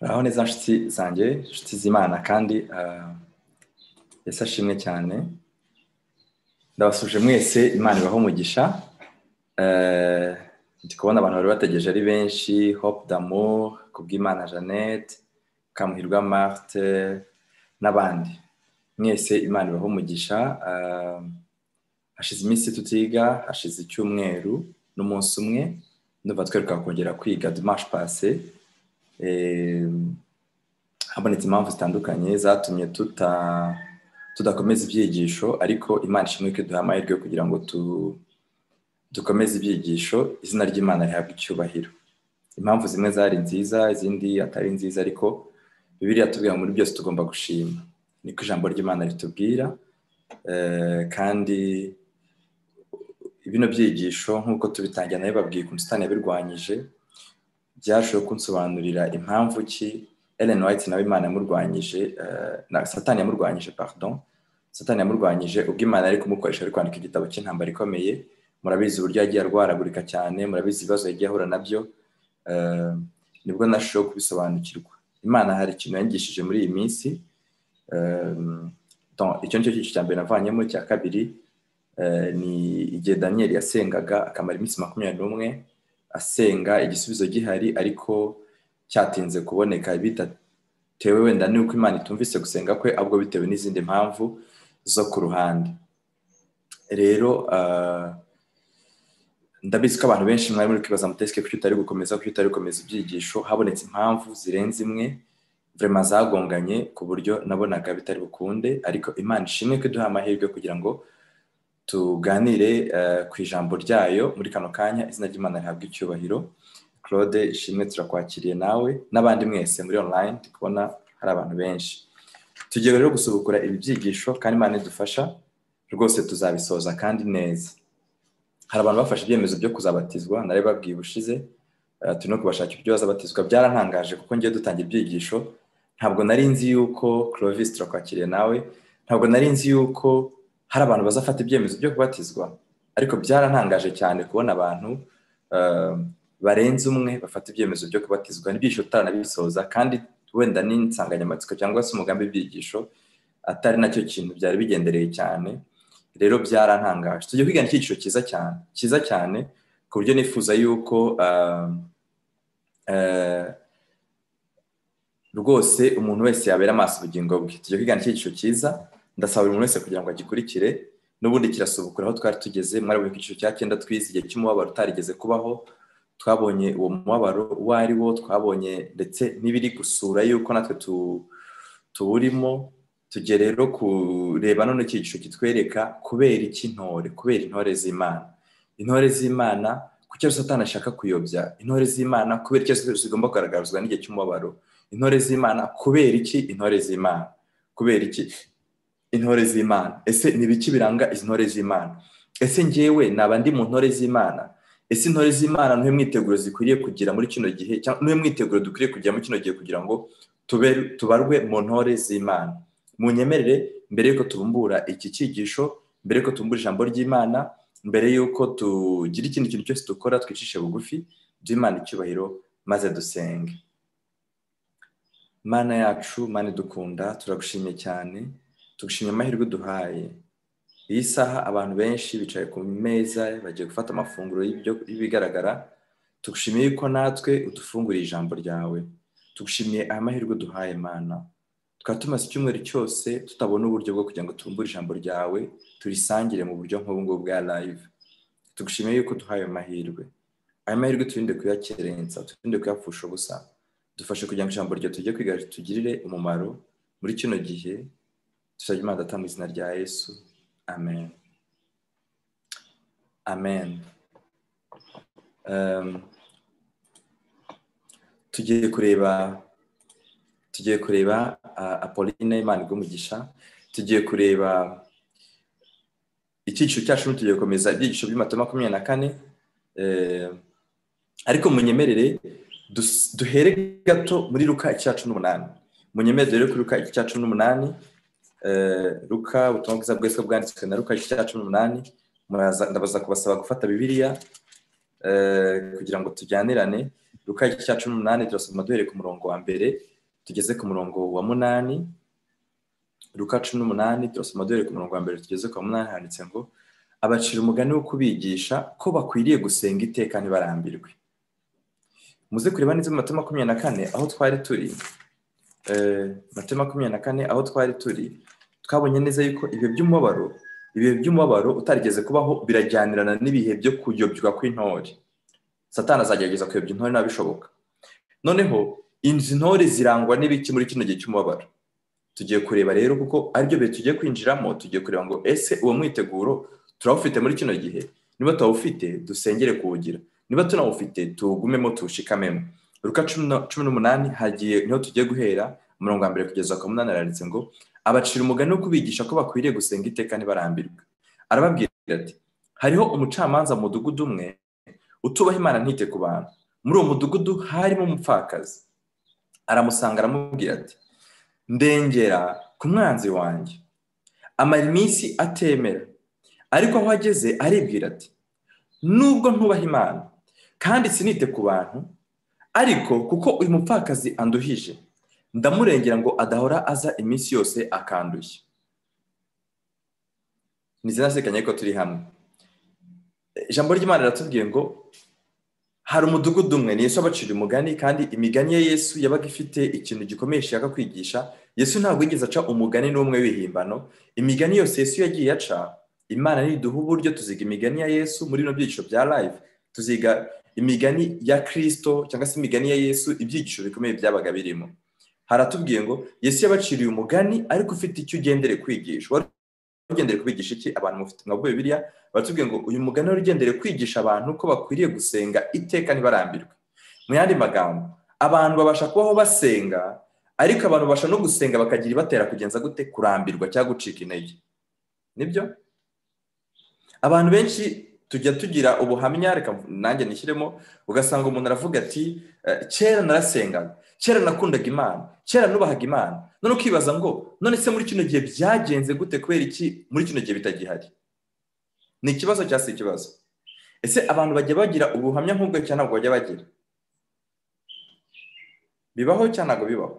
Muraho neza nshuti zanjye, nshuti z'Imana kandi Yesu ashimwe cyane. Ndabasuje mwese, Imana ibahe umugisha. Ndi kubona abantu bari bategereje ari benshi, Hope d'Amour, Kubwimana Jeannette, Kamuhirwa Marthe n'abandi. Mwese Imana ibahe umugisha. Hashize iminsi tutiga, hashize icyumweru n'umunsi umwe, ndumva tweruka kongera kwiga dimanche passé. Habonetse impamvu zitandukanye zatumye tudakomeza ibyigisho, ariko Imana ishimwe ko duha amahirwe kugira ngo dukomeze ibyigisho, izina ry'Imana rihabwe icyubahiro. Impamvu zimwe zari nziza, izindi atari nziza, ariko Bibiliya tubwira muri byose tugomba gushima, niko ijambo ry'Imana ritubwira. Kandi bino byigisho nk'uko tubitangira nayo babwiye ku Satani yabirwanyije, byashoboye kunsobanurira impamvu ki Ellen White nawe Imana yamurwanyije, Satani yamurwanyije, Satani yamurwanyije ubwo Imana ari kumukoresha ari kwandika igitabo cy'intambara ikomeye. Murabizi uburyo yagiye arwaragurika cyane, murabizi ibibazo yagiye ahura nabyo. Nibwo nashoboye kubisobanukirwa. Imana hari ikintu yangishije muri iyi minsi. Icyo nicyo cyiciro cya mbere navanyemo. Cya kabiri ni igihe Daniel yasengaga akamara iminsi 21 asenga, igisubizo gihari ariko cyatinze kuboneka, bidatewe wenda nuko Imana itumvise gusenga kwe, ahubwo bitewe n'izindi mpamvu zo ku ruhande. Rero ndabizi ko abantu benshi mwari muri kwibaza muteske kuki utari gukomeza ibyigisho. Habonetse impamvu zirenze imwe vraiment zagonganye ku buryo nabonaga bitari bukunde, ariko Imana ishimwe ko duha amahirwe kugira ngo tuganire ku ijambo ryayo muri kano kanya. Izina ry'Imana rihabwe icyubahiro. Claude ishimwe, turakwakiriye nawe n'abandi mwese muri online, tukubona hari abantu benshi. Tugiye rero gusubukura ibi byigisho kandi Imana idufasha rwose tuzabisoza kandi neza. Hari abantu bafashe ibyemezo byo kuzabatizwa, nari babwiye ubushize, turi no kubashakira ibyo bazabatizwa. Byarantangaje kuko ngiye dutangira ibyigisho, ntabwo nari nzi yuko Clovis, turakwakiriye nawe, ntabwo nari nzi yuko hari abantu bazafata ibyemezo byo kubatizwa, ariko byarantangaje cyane kubona abantu barenze umwe bafata ibyemezo byo kubatizwa. N'ibyigisho tutanabisoza kandi wenda n'insanganyamatsiko cyangwa se umugambi w'ibyigisho atari nacyo kintu byari bigendereye cyane. Rero byarantangaje. Tugiye kwigana icyigisho cyiza cyane ku buryo nifuza yuko rwose umuntu wese yabera amaso ubugingo bwe. Tugiye kwigana icyigisho cyiza, ndasaba buri muntu wese kugira ngo agikurikire. N'ubundi kirasubukura aho twari tugeze. Mwari mu cyiciro cya 9 twize igihe cy'umubabaro utarigeze kubaho. Twabonye uwo mubabaro uwo ari wo, twabonye ndetse n'ibiri gusura yuko natwe tuwurimo. Tugiye rero kureba none icyigisho kitwereka kubera intore z'Imana. Intore z'Imana kuki Satani ashaka kuyobya intore z'Imana, kubera icyo zigomba kugaragazwa n'igihe cy'umubabaro. Intore z'Imana kubera iki intore z'Imana, kubera iki intore z'Imana. Ese ni biki biranga izi ntore z'Imana? Ese njyewe naba ndi mu ntore z'Imana? Ese intore z'Imana nihe mwiteguro zikwiriye kugira muri kino gihe, cyangwa nihe mwiteguro dukwiriye kugira muri kino gihe kugira ngo tubarwe mu ntore z'Imana? Munyemerere mbere yuko tubumbura iki cyigisho, mbere yuko tubumbura ijambo ry'Imana, mbere yuko tugira ikindi kintu cyose dukora, twicishe bugufi by'Imana icyubahiro maze dusenge. Mana yacu, Mana dukunda, turagushimiye cyane, tugushimiye amahirwe duhaye. Iyi saha abantu benshi bicaye ku meza bagiye gufata amafunguro y'ibigaragara. Tugushimiye yuko natwe udufunguriye ijambo ryawe. Tugushimiye amahirwe duhaye Mana. Tukaba tumaze icyumweru cyose tutabona uburyo bwo kugira ngo tubumbure ijambo ryawe, turisangire mu buryo nk'ubu ngubu bwa live. Tugushimiye yuko duhaye amahirwe. Aya mahirwe turinde kuyakerensa, turinde kuyapfusha ubusa. Dufashe kugira ngo ijambo ryawe tujye kwiga tugirire umumaro muri kino gihe. Tusabye Imana Data mu izina rya Yesu. Amen. Amen. Tugiye kureba Apolline, Imana igumugisha. Tugiye kureba icyiciro cyacu, tugiye gukomeza ibyigisho by'Matayo 24. Ariko munyemerere duhere gato muri Luka 18. Munyemerere rero kuri Luka 18. Luka, ubutumwa bwiza bwese bwanditswe na Luka 18. Ndabaza kubasaba gufata Bibiliya kugira ngo tujyanirane. Luka 18 turasoma duhere ku murongo wa mbere tugeze ku murongo wa 8, Luka 18 turasoma duhere ku murongo wa 1 tugeze ku wa 8, handitse ngo abacira umugani wo kubigisha ko bakwiriye gusenga iteka ntibarambirwe. Muze kureba neza mu Matayo 24 aho twari turi, Matayo 24 aho twari turi, twabonye neza yuko ibihe by'umubabaro utarigeze kubaho birajyanirana n'ibihe byo kuyobywa kw'intore. Satani azagerageza kuyobya intore nabishoboka. Noneho inzi ntore zirangwa n'ibiki muri kino gihe cy'umubabaro? Tugiye kureba rero kuko aribyo bihe tugiye kwinjiramo, tugiye kureba ngo ese uwo mwiteguro turawufite muri kino gihe? Niba tuwufite dusengere kuwugira, niba tunawufite tuwugumemo tuwushikamemo. Luka 18 hagiye niho tugiye guhera umurongo wa 1 kugeza ku 8, aranditse ngo abacira umugani wo kubigisha ko bakwiriye gusenga iteka ntibarambirwe. Arababwira ati hariho umucamanza mu mudugudu umwe utubaha Imana ntite ku bantu. Muri uwo mudugudu harimo umupfakazi. Aramusanga aramubwira ati ndengera ku mwanzi wanjye, amara iminsi atemera, ariko aho ageze aribwira ati nubwo ntubaha Imana kandi sinite ku bantu, ariko kuko uyu mupfakazi anduhije ndamurengera ngo adahora aza iminsi yose akandushya. Nizinasekanye ko turi hamwe. Ijambo ry'Imana riratubwiye ngo hari umudugudu umwe, ni Yesu abacira umugani, kandi imigani ya Yesu yabaga ifite ikintu gikomeye ishaka kwigisha. Yesu ntabwo yigeze aca umugani n'umwe w'ihimbano. Imigani yose Yesu yagiye aca, Imana niduha uburyo tuziga imigani ya Yesu muri no byigisho bya live, tuziga imigani ya Kristo cyangwa se imigani ya Yesu, ibyigisho bikomeye byabaga birimo. Haratubwiye ngo Yesu yabaciriye umugani ariko ufite icyo ugendere kwigisha. Ugendere kubigisha iki? Abantu mufite nka Bibiliya baratubwiye ngo uyu mugani ugendere kwigisha abantu ko bakwiriye gusenga iteka ntibarambirwe. Mu yandi magambo, abantu babasha kubaho basenga, ariko abantu babasha no gusenga bakagira ibatera kugenza gute? Kurambirwa cyangwa gucika intege. Nibyo? Abantu benshi tujya tugira ubuhamya, reka nanjye nishyiremo, ugasanga umuntu aravuga ati kera narasengaga, kera nakundaga Imana, kera nubahaga Imana. None ukibaza ngo none se muri kino gihe byagenze gute? Kubera iki muri kino gihe bitagihari? Ni ikibazo cyase ikibazo. Ese abantu bajya bagira ubuhamya nk'ubwo cyane ntabwo bajya bagira? Bibaho cyane ntabwo bibaho?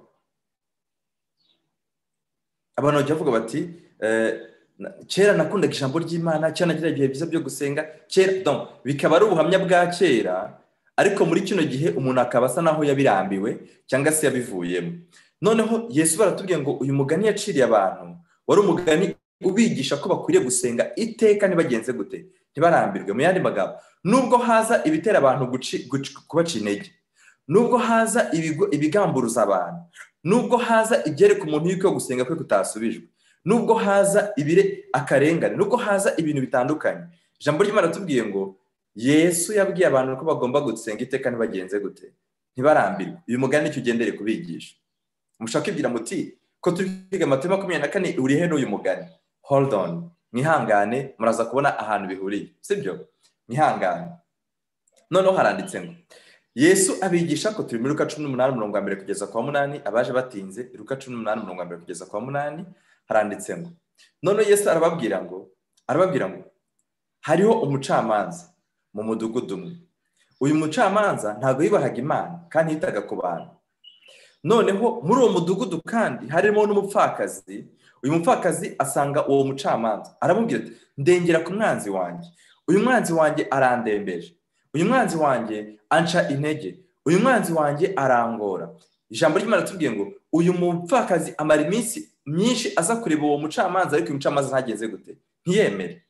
Abantu bajya bavuga bati kera nakundaga ijambo ry'Imana, kera nagira ibihe byiza byo gusenga, kera donc bikaba ari ubuhamya bwa kera, ariko muri kino gihe umuntu akaba asa naho yabirambiwe cyangwa se yabivuyemo. Noneho Yesu baratubwiye ngo uyu mugani yaciriye abantu wari umugani ubigisha ko bakwiriye gusenga iteka ntibagenze gute? Ntibarambirwe. Mu yandi magambo, nubwo haza ibitera abantu kubaca intege, nubwo haza ibigamburuza abantu, nubwo haza ibyereka umuntu yuko gusenga kwe kutasubijwe, nubwo haza akarengane, nubwo haza ibintu bitandukanye, ijambo ry'Imana ratubwiye ngo Yesu yabwiye abantu ko bagomba gusenga iteka ntibagenze gute? Ntibarambirwe. Uyu mugani nicyo ugendere kubigisha. Mushaka ibwira muti ko turi kwiga Matayo 24 uri he n'uyu mugani? Hold on, mwihangane, muraza kubona ahantu bihuriye, sibyo? Mwihangane. Noneho haranditse ngo Yesu abigisha ko turi muri Luka 18 umurongo wa 1 kugeza ku wa 8, abaje batinze Luka 18 umurongo wa 1 kugeza ku wa 8, haranditse ngo none Yesu arababwira ngo hariho umucamanza mu mudugudu umwe. Uyu mucamanza ntabwo yibahaga Imana kandi yitaga ku bantu. Noneho muri uwo mudugudu kandi harimo n'umupfakazi. Uyu mupfakazi asanga uwo mucamanza, aramubwira ati ndengera ku mwanzi wanjye, uyu mwanzi wanjye arandembeje, uyu mwanzi wanjye anca intege, uyu mwanzi wanjye arangora. Ijambo ry'Imana ratubwiye ngo uyu mupfakazi amara iminsi myinshi aza kureba uwo mucamanza, ariko uyu mucamanza ntageze gute? Ntiyemere.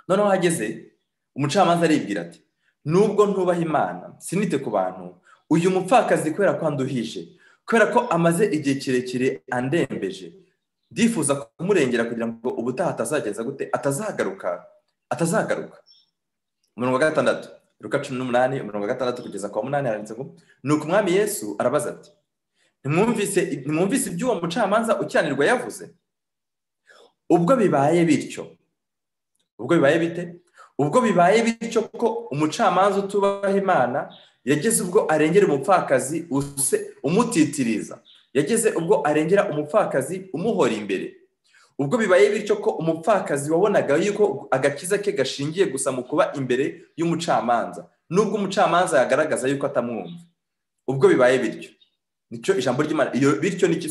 Noneho hageze umucamanza aribwira ati nubwo ntubaha Imana sinite ku bantu, uyu mupfakazi kubera ko anduhije, kubera ko amaze igihe kirekire andembeje, ndifuza kumurengera kugira ngo ubutaha atazagenza gute? Atazagaruka. Umurongo wa 6, Luka 18 umurongo wa 6 kugeza ku wa 8, haranditse ngo nuko umwami Yesu arabaza ati ntimwumvise iby'uwo mucamanza ukiranirwa yavuze? Ubwo bibaye bityo, ubwo bibaye bite? Ubwo bibaye bityo ko umucamanza utubaha Imana yageze ubwo arengera umupfakazi umutitiriza, yageze ubwo arengera umupfakazi umuhora imbere. Ubwo bibaye bityo ko umupfakazi wabonaga yuko agakiza ke gashingiye gusa mu kuba imbere y'umucamanza, nubwo umucamanza yagaragaza yuko atamwumva. Ubwo bibaye bityo nicyo ijambo ry'Imana iyo bityo nicyo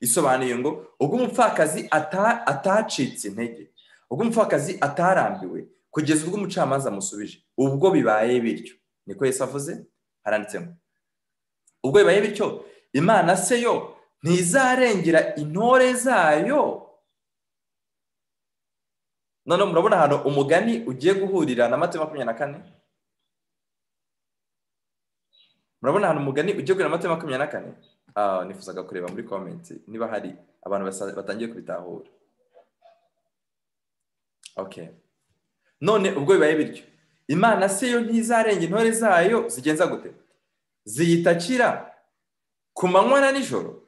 isobanuye ngo ubwo umupfakazi atacitse intege, ubwo umupfakazi atarambiwe kugeza ubwo umucamanza amusubije, ubwo bibaye bityo, niko Yesu avuze, haranditsemo ubwo bibaye bityo Imana se yo ntizarengera intore zayo. None murabona hano umugani ugiye guhurira na Matayo 24. Murabona hano umugani ugiye guhurira na Matayo 24. Nifuzaga kureba muri comment niba hari abantu batangiye kubitahura. Okay. None ubwo bibaye bityo Imana se yo ntizarengera intore zayo zigenza gute? Ziyitakira ku manywa na nijoro?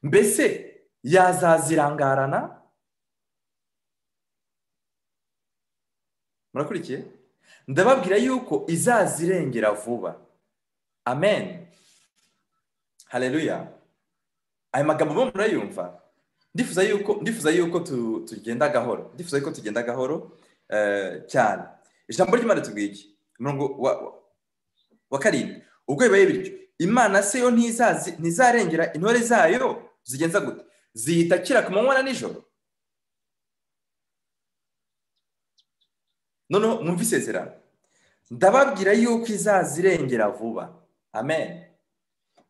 Mbese yazazirangarana? Murakurikiye? Ndababwira yuko izazirengera vuba. Amen. Haleluya. Aya magambo murayumva? Ndifuza yuko tugenda gahoro. Ndifuza yuko tugenda gahoro cyane. Ijambo ry'Imana tubwiye iki? Umurongo wa 7. Ubwo bibaye bityo Imana se yo ntizarengera intore zayo zigenza gute? Ziyitakira ku manywa na nijoro? Noneho mwumva isezerano. Ndababwira yuko izazirengera vuba. Amen.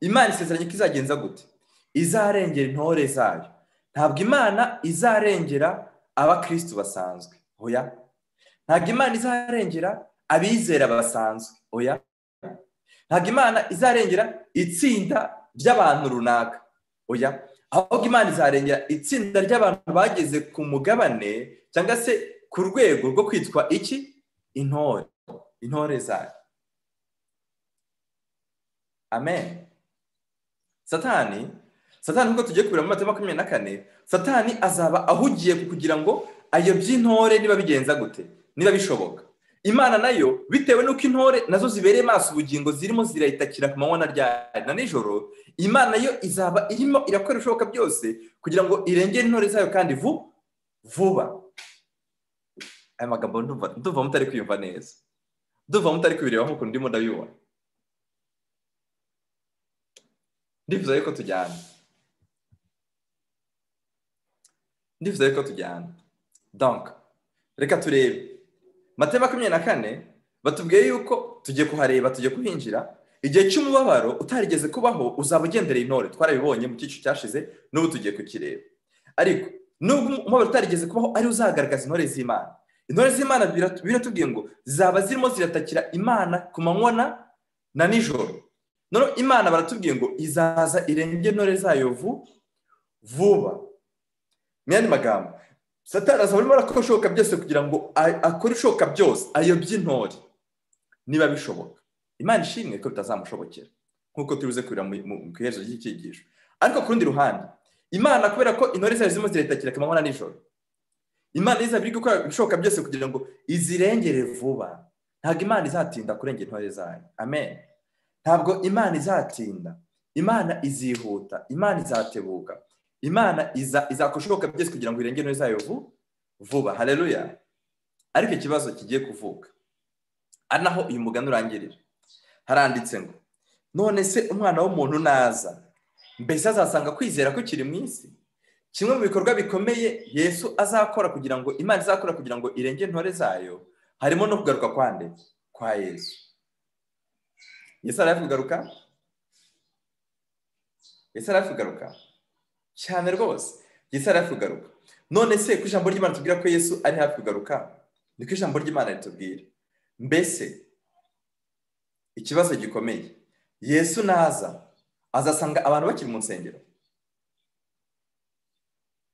Imana isezeranye ko izagenza gute? Izarengera intore zayo. Ntabwo Imana izarengera abakristo basanzwe. Oya. Ntabwo Imana izarengera abizera basanzwe. Oya. Ntabwo Imana izarengera itsinda ry'abantu runaka. Oya. Ahubwo Imana izarengera itsinda ry'abantu bageze ku mugabane cyangwa se ku rwego rwo kwitwa iki? Intore zayo. Amen. Satani nkuko tugiye kubira mu Matayo 24, Satani azaba ahugiye kugira ngo ayo by'intore niba bigenza gute, niba bishoboka. Imana nayo bitewe nuko intore nazo zibereye maso ubugingo zirimo zirayitakira ku manywa na nijoro, Imana yo izaba irimo irakora ibishoboka byose kugira ngo irengere intore zayo kandi vuba. Aya magambo ndumva mutari kwiyumva neza, ndumva mutari kubireba nkuko ndimo ndabibona. Ndifuza yuko tujyana. Donc reka turebe Matayo 24 batubwiye yuko tugiye kuhareba, tugiye kuhinjira. Igihe cy'umubabaro utarigeze kubaho uzaba ugendereye intore, twarabibonye mu cyiciro cyashize, n'ubu tugiye kukireba. Ariko nubwo umubabaro utarigeze kubaho ari uzagaragaza intore z'Imana. Intore z'Imana biratubwiye ngo zaba zirimo ziratakira Imana ku manywa na nijoro. None Imana baratubwiye ngo izaza irenge intore zayo vuba. Myani magambo Satani azaba arimo arakora ibishoboka byose kugira ngo akore ibishoboka byose ayobye intore niba bishoboka. Imana ishimwe ko bitazamushobokera nkuko tubize kurira mu kihezo cy'icyigisho. Ariko ku rundi ruhande Imana kubera ko intore zayo zirimo ziratakira ku manywa na nijoro, Imana izaba iri gukora ibishoboka byose kugira ngo izirengere vuba. Ntabwo Imana izatinda kurengera intore zayo. Amen. Ntabwo Imana izatinda, Imana izihuta, Imana izatebuka, Imana izakora ibishoboka byose kugira ngo irengere intore zayo vuba. Haleluya. Ariko ikibazo kigiye kuvuka ari naho uyu mugani urangirira. Haranditse ngo none se umwana w'umuntu naza, mbese azasanga kwizera ko kiri mu isi? Kimwe mu bikorwa bikomeye Yesu azakora kugira ngo Imana izakora kugira ngo irengere intore zayo harimo no kugaruka kwa Yesu. Yesu araje kugaruka? Yesu araje kugaruka cyane rwose. Yesu araje kugaruka. None se ku ijambo ry'Imana tubwira ko Yesu ari hafi kugaruka, niko ijambo ry'Imana ritubwira. Mbese ikibazo gikomeye, Yesu naza azasanga abantu bakiri mu nsengero?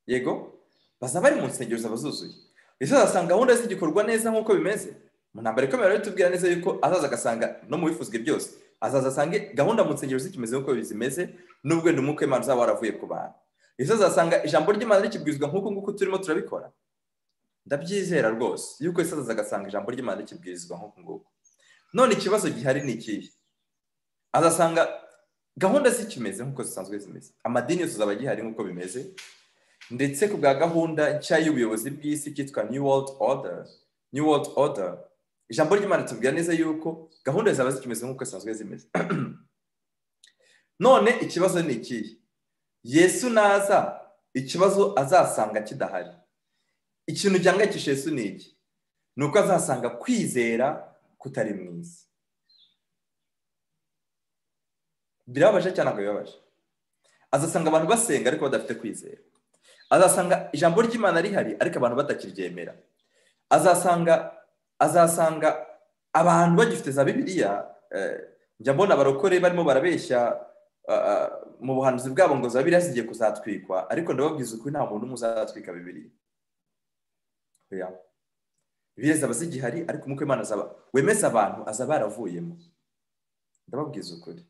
Yego, bazaba bari mu nsengero zabazuzuye. Yesu azasanga gahunda z'igikorwa neza nk'uko bimeze. Mu ntambara ikomeye rero tubwira neza yuko azaza agasanga no mu bifuzwe byose, azaza asange gahunda mu nsengero zikimeze nk'uko zimeze, nubwo ndi umwuka w'Imana uzaba waravuye ku bantu. Yesu azasanga ijambo ry'Imana rikibwirizwa nk'uko nguko turimo turabikora. Ndabyizera rwose yuko Yesu azaza agasanga ijambo ry'Imana rikibwirizwa nk'uko nguko. None ikibazo gihari ni ikihe? Azasanga gahunda zikimeze nk'uko zisanzwe zimeze, amadini yose azaba gihari nk'uko bimeze, ndetse ku bwa gahunda nshya y'ubuyobozi bw'isi cyitwa New World Order, ijambo ry'Imana tubwira neza yuko gahunda zaba zikimeze nk'uko zisanzwe zimeze. none ikibazo ni ikihe? Yesu naza ikibazo azasanga kidahari. Ikintu gihangayikishije Yesu ni iki? Ni uko azasanga kwizera kutari mu isi. Birababaje cyane, ntabwo bibabaje. Azasanga abantu basenga ariko badafite kwizera. Azasanga ijambo ry'Imana rihari ariko abantu batakiryemera. Azasanga abantu bagifite za Bibiliya, njya mbona abarokore barimo barabeshya mu buhanuzi bwabo ngo za Bibiliya zigiye kuzatwikwa, ariko ndababwiza ukuri nta muntu umwe uzatwika Bibiliya. Bibiliya zaba zigihari ariko umwuka w'Imana wemeza abantu aza baravuyemo. Ndababwiza ukuri.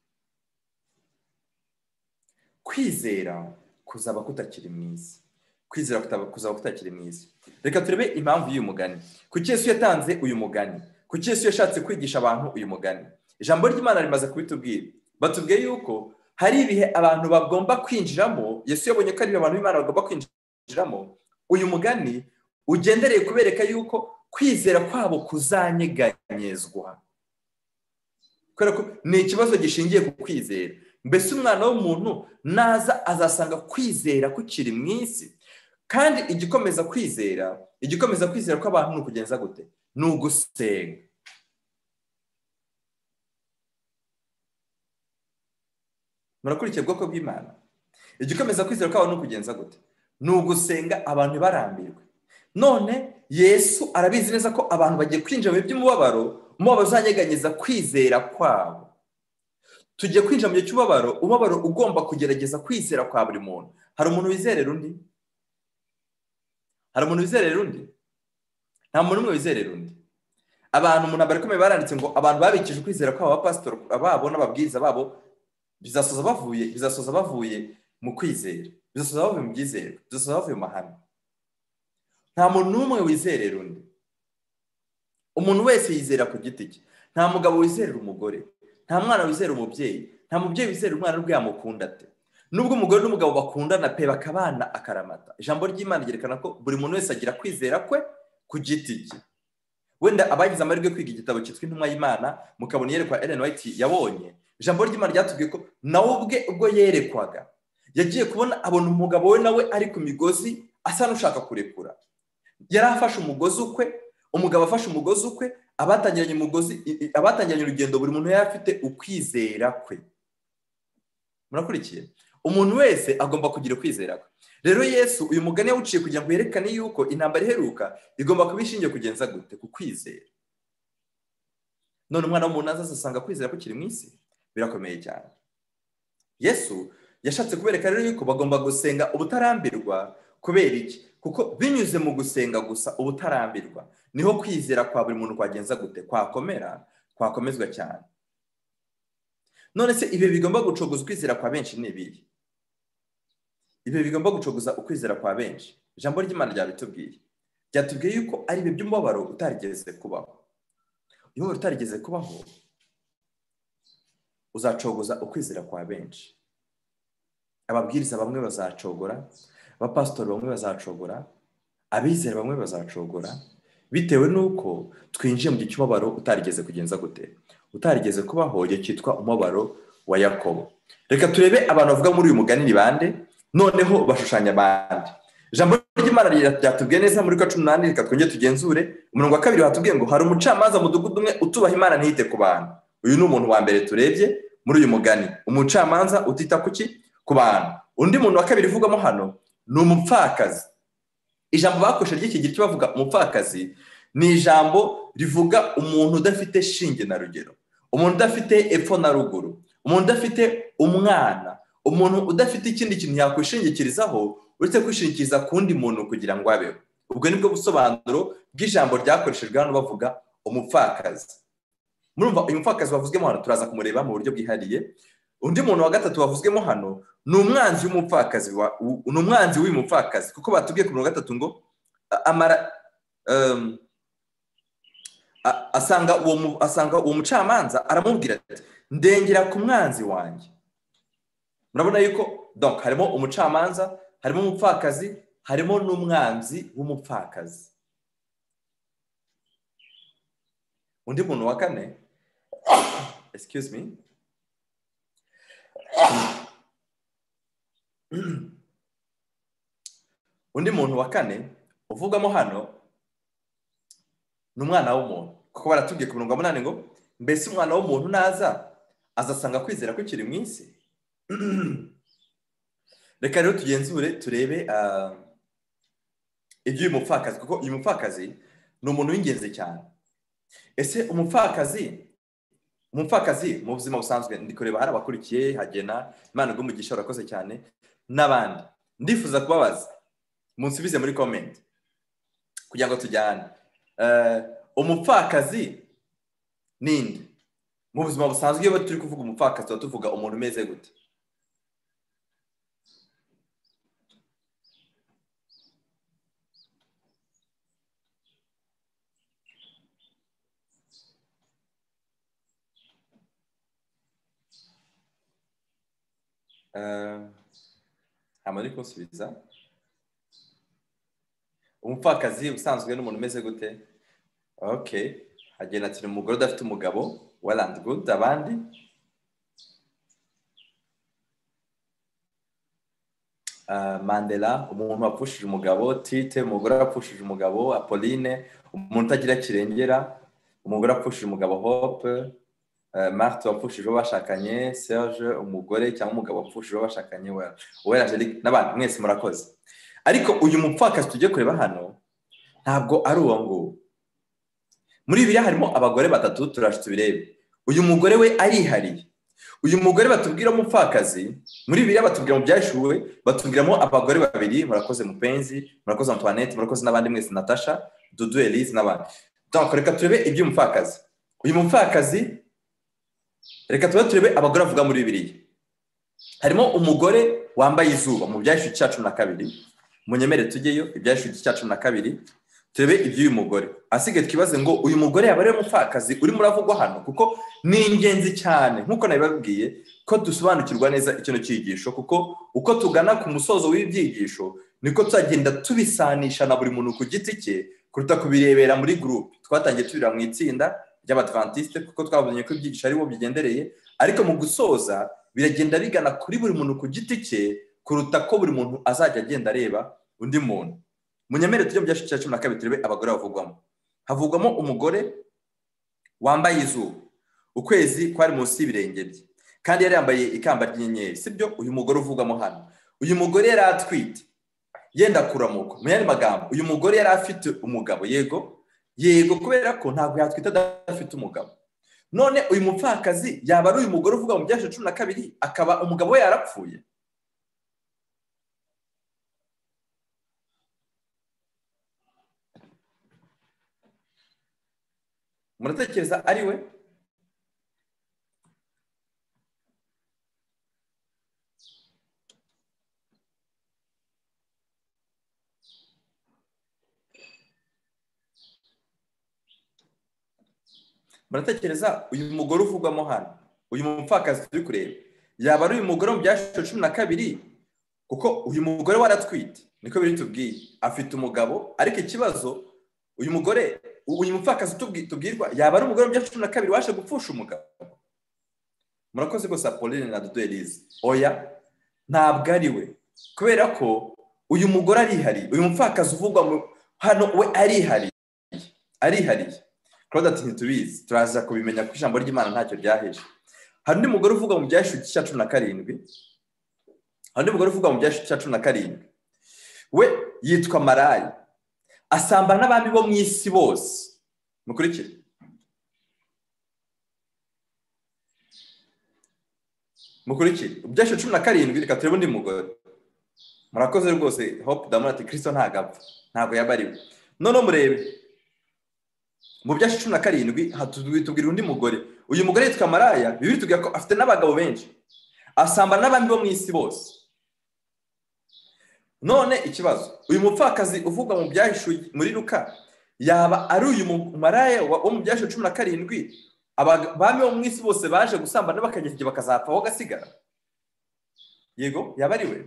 Kwizera kuzaba kutakiri mu isi. Kwizera kuzaba kutakiri mu isi. Reka turebe impamvu y'uyu mugani. Kuki Yesu yatanze uyu mugani? Kuki Yesu yashatse kwigisha abantu uyu mugani? Ijambo ry'Imana rimaze kubitubwira. Batubwiye yuko hari ibihe abantu bagomba kwinjiramo. Yesu yabonye ko ari abantu b'Imana bagomba kwinjiramo. Uyu mugani ugendereye kubereka yuko kwizera kwabo kuzanyeganyezwa. Kubera ko ni ikibazo gishingiye ku kwizera. Mbese umwana w'umuntu naza azasanga kwizera kukiri mu isi. Kandi igikomeza kwizera kw'abantu ni ukugenza gute? Ni ugusenga. Murakurikiye ubwoko bw'Imana? Igikomeza kwizera kw'abantu ni ukugenza gute? Ni ugusenga, abantu barambirwe. None Yesu arabizi neza ko abantu bagiye kwinjira mu by'umubabaro, umubabaro uzanyeganyeza kwizera kwabo. Tugiye kwinjira mu gihe cy'umubabaro, umubabaro ugomba kugerageza kwizera kwa buri muntu. Hari umuntu wizerera undi? Hari umuntu wizerera undi? Nta muntu umwe wizerera undi. Abantu mu ntambara ikomeye baranditse ngo abantu babikije ukwizera kwabo, abapasitori babo n'ababwiriza babo bizasoza bavuye mu kwizera, bizasoza bavuye mu byizero, bizasoza bavuye mu mahame. Nta muntu n'umwe wizerera undi. Umuntu wese yizera ku giti cye. Nta mugabo wizerera umugore, nta mwana wizerera umubyeyi, nta mubyeyi wizerera umwana ubwe yamukunda ate. Nubwo umugore n'umugabo bakundana pe bakabana akaramata, ijambo ry'Imana ryerekana ko buri muntu wese agira kwizera kwe ku giti cye. Wenda abagize amahirwe kwiga igitabo cyitwa Intumwa y'Imana, mukabona iyerekwa Ellen White yabonye, ijambo ry'Imana ryatubwiye ko nawe ubwe ubwo yerekwaga yagiye kubona abona umugabo we nawe ari ku migozi asa n'ushaka kurekura. Yari afashe umugozi ukwe, umugabo afashe umugozi ukwe, abatangiranye urugendo buri muntu yari afite ukwizera kwe. Murakurikiye? Umuntu wese agomba kugira ukwizera kwe. Rero Yesu uyu mugani yawuciye kugira ngo yerekane yuko intambara iheruka igomba kuba ishingiye kugenza gute? Ku kwizera. None umwana w'umuntu azasanga kwizera kukiri mu isi, birakomeye cyane. Yesu yashatse kubereka rero yuko bagomba gusenga ubutarambirwa. Kubera iki? Kuko binyuze mu gusenga gusa ubutarambirwa niho kwizera kwa buri muntu kwagenza gute? Kwakomezwa cyane. None se ibi bigomba gucogoza ukwizera kwa benshi ni ibihe? Ibi bigomba gucogoza ukwizera kwa benshi. Ijambo ry'Imana ryabitubwiye. Ryatubwiye yuko ari ibi by'umubabaro utarigeze kubaho. Iyo utarigeze kubaho uzacogoza ukwizera kwa benshi. Ababwiriza bamwe bazacogora, abapasitori bamwe bazacogora, abizera bamwe bazacogora, bitewe nuko twinjiye mu gihe cy'umubabaro utarigeze kugenza gute? Utarigeze kubaho, igihe cyitwa umubabaro wa Yakobo. Reka turebe abantu bavuga muri uyu mugani ni bande, noneho bashushanya abandi. Ijambo ry'Imana ryatubwiye neza muri Luka 18, reka twongere tugenzure. Umurongo wa 2 hatubwiye ngo hari umucamanza mu mudugudu umwe utubaha Imana ntiyite ku bantu. Uyu ni umuntu wa mbere turebye muri uyu mugani. Umucamanza utita kuki? Ku bantu. Undi muntu wa kabiri uvugamo hano ni umupfakazi. Ijambo bakoresheje ry'iki gihe bavuga umupfakazi ni ijambo rivuga umuntu udafite shinge na rugero, umuntu udafite epfo na ruguru, umuntu udafite umwana, umuntu udafite ikindi kintu yakwishingikirizaho uretse kwishingikiriza kundi muntu kugira ngo abeho. Ubwo nibwo busobanuro bw'ijambo ryakoreshejwe hano bavuga umupfakazi. Murumva uyu mupfakazi bavuzwemo hano turaza kumureba mu buryo bwihariye. Undi muntu wa gatatu bavuzwemo hano ni umwanzi w'umupfakazi, ni umwanzi w'uyu mupfakazi, kuko batubwiye ku murongo wa 3 ngo asanga uwo mucamanza aramubwira ati ndengera ku mwanzi wanjye. Murabona yuko donc harimo umucamanza, harimo umupfakazi, harimo n'umwanzi w'umupfakazi. Undi muntu wa kane excuse me undi muntu wa kane uvugamo hano ni umwana w'umuntu, kuko baratubwiye ku murongo wa munani ngo mbese umwana w'umuntu naza azasanga kwizera kukiri mu isi. Reka rero tugenzure turebe iby'uyu mupfakazi, kuko uyu mupfakazi ni umuntu w'ingenzi cyane. Ese umupfakazi mu buzima busanzwe, ndi kureba hari abakurikiye Hagena, Imana iguhe urakoze cyane, n'abandi ndifuza kubabaza, munsubize muri comment kugira ngo tujyane. Umupfakazi ninde mu buzima busanzwe? Iyo turi kuvuga umupfakazi tuba tuvuga umuntu umeze gute? Amari kunsubiza. Umupfakazi usanzwe n'umuntu umeze gute? Okay, Hagena ati umugore udafite umugabo. Well and good. Abandi? Mandela, umuntu wapfushije umugabo. Tite, umugore wapfushije umugabo. Apolline, umuntu utagira kirengera, umugore wapfushije umugabo. Hope, Marthe wapfushije uwo bashakanye. Serge, umugore cyangwa umugabo wapfushije uwo bashakanye. Well Angelique, n'abandi mwese murakoze. Ariko uyu mupfakazi tujye kureba hano ntabwo ari uwo nguwo. Muri Bibiliya harimo abagore batatu, turaje tubirebe. Uyu mugore we arihariye. Uyu mugore batubwira umupfakazi muri Bibiliya batubwira mu byashuwe, batubwiramo abagore babiri. Murakoze Mupenzi, murakoze Antoinette, murakoze n'abandi mwese, Natasha, Dudu, Elise n'abandi. Donc reka turebe iby'umupfakazi. Uyu mupfakazi reka turebe abagore avuga muri Bibiliya. Harimo umugore wambaye izuba mu byashuwe cya 12. Munyemere tujyeyo ibyashuwe cya 12. Turebe iby'uyu mugore. Asigaye twibaze ngo uyu mugore yaba ari umupfakazi uri muravugwa hano, kuko ni ingenzi cyane nkuko nabibabwiye ko dusobanukirwa neza ikintu cyigisho, kuko uko tugana ku musozo w'ibyigisho niko tuzagenda tubisanisha na buri muntu ku giti cye kuruta kubirebera muri group. Twatangiye tubira mu itsinda ry'Abadventiste kuko twabonye ko ibyigisho ari bo bigendereye, ariko mu gusoza biragenda bigana kuri buri muntu ku giti cye kuruta ko buri muntu azajya agenda areba undi muntu. Munyemere tujye mu byashuwe cya 12 turebe abagore bavugwamo. Havugwamo umugore wambaye izuba, ukwezi kwari munsi y'ibirenge bye, kandi yari yambaye ikamba ry'inyenyeri. Sibyo uyu mugore uvugwamo hano? Uyu mugore yari atwite yenda kuramuka. Mu yandi magambo, uyu mugore yari afite umugabo. Yego kubera ko ntabwo yatwite adafite umugabo. None uyu mupfakazi yaba ari uyu mugore uvuga mu byashuwe 12 akaba umugabo we yarapfuye? Muratekereza ari we? Muratekereza uyu mugore uvugwamo hano, uyu mupfakazi turi kureba, yaba ari uyu mugore mu byashuwe 12? Kuko uyu mugore waratwite niko biri tubwiye, afite umugabo. Ariko ikibazo uyu mugore, uyu mupfakazi tubwirwa yaba ari umugore mu byashuwe 12 waje gupfusha umugabo? Murakoze rwose Apolline na Dudu Elise. Oya, ntabwo ari we, kubera ko uyu mugore arihariye. Uyu mupfakazi uvugwa hano we arihariye. Claude ati ntitubizi, turaza kubimenya ku ijambo ry'Imana ntacyo ryaheje. Hari undi mugore uvuga mu byashuwe cya 17. Hari undi mugore uvuga mu byashuwe cya 17. We yitwa Maraya, asambana n'abami bo mu isi bose. Mukurikire. Ibyashuwe 17 reka turebe undi mugore. Murakoze rwose Hope Damon ati Kristo ntagapfa, ntabwo yaba ari we. None murebe mu byashuwe 17 tubwira undi mugore. Uyu mugore yitwa Maraya, Bibiliya tubwira ko afite n'abagabo benshi, asambana n'abami bo mu isi bose. None ikibazo, uyu mupfakazi uvugwa mu byashuwe muri Luka yaba ari uyu Maraya wo mu byashuwe 17? Abami bo mu isi bose baje gusambana bakageza igihe bakazapfaho gasigara? Yego, yaba ari we?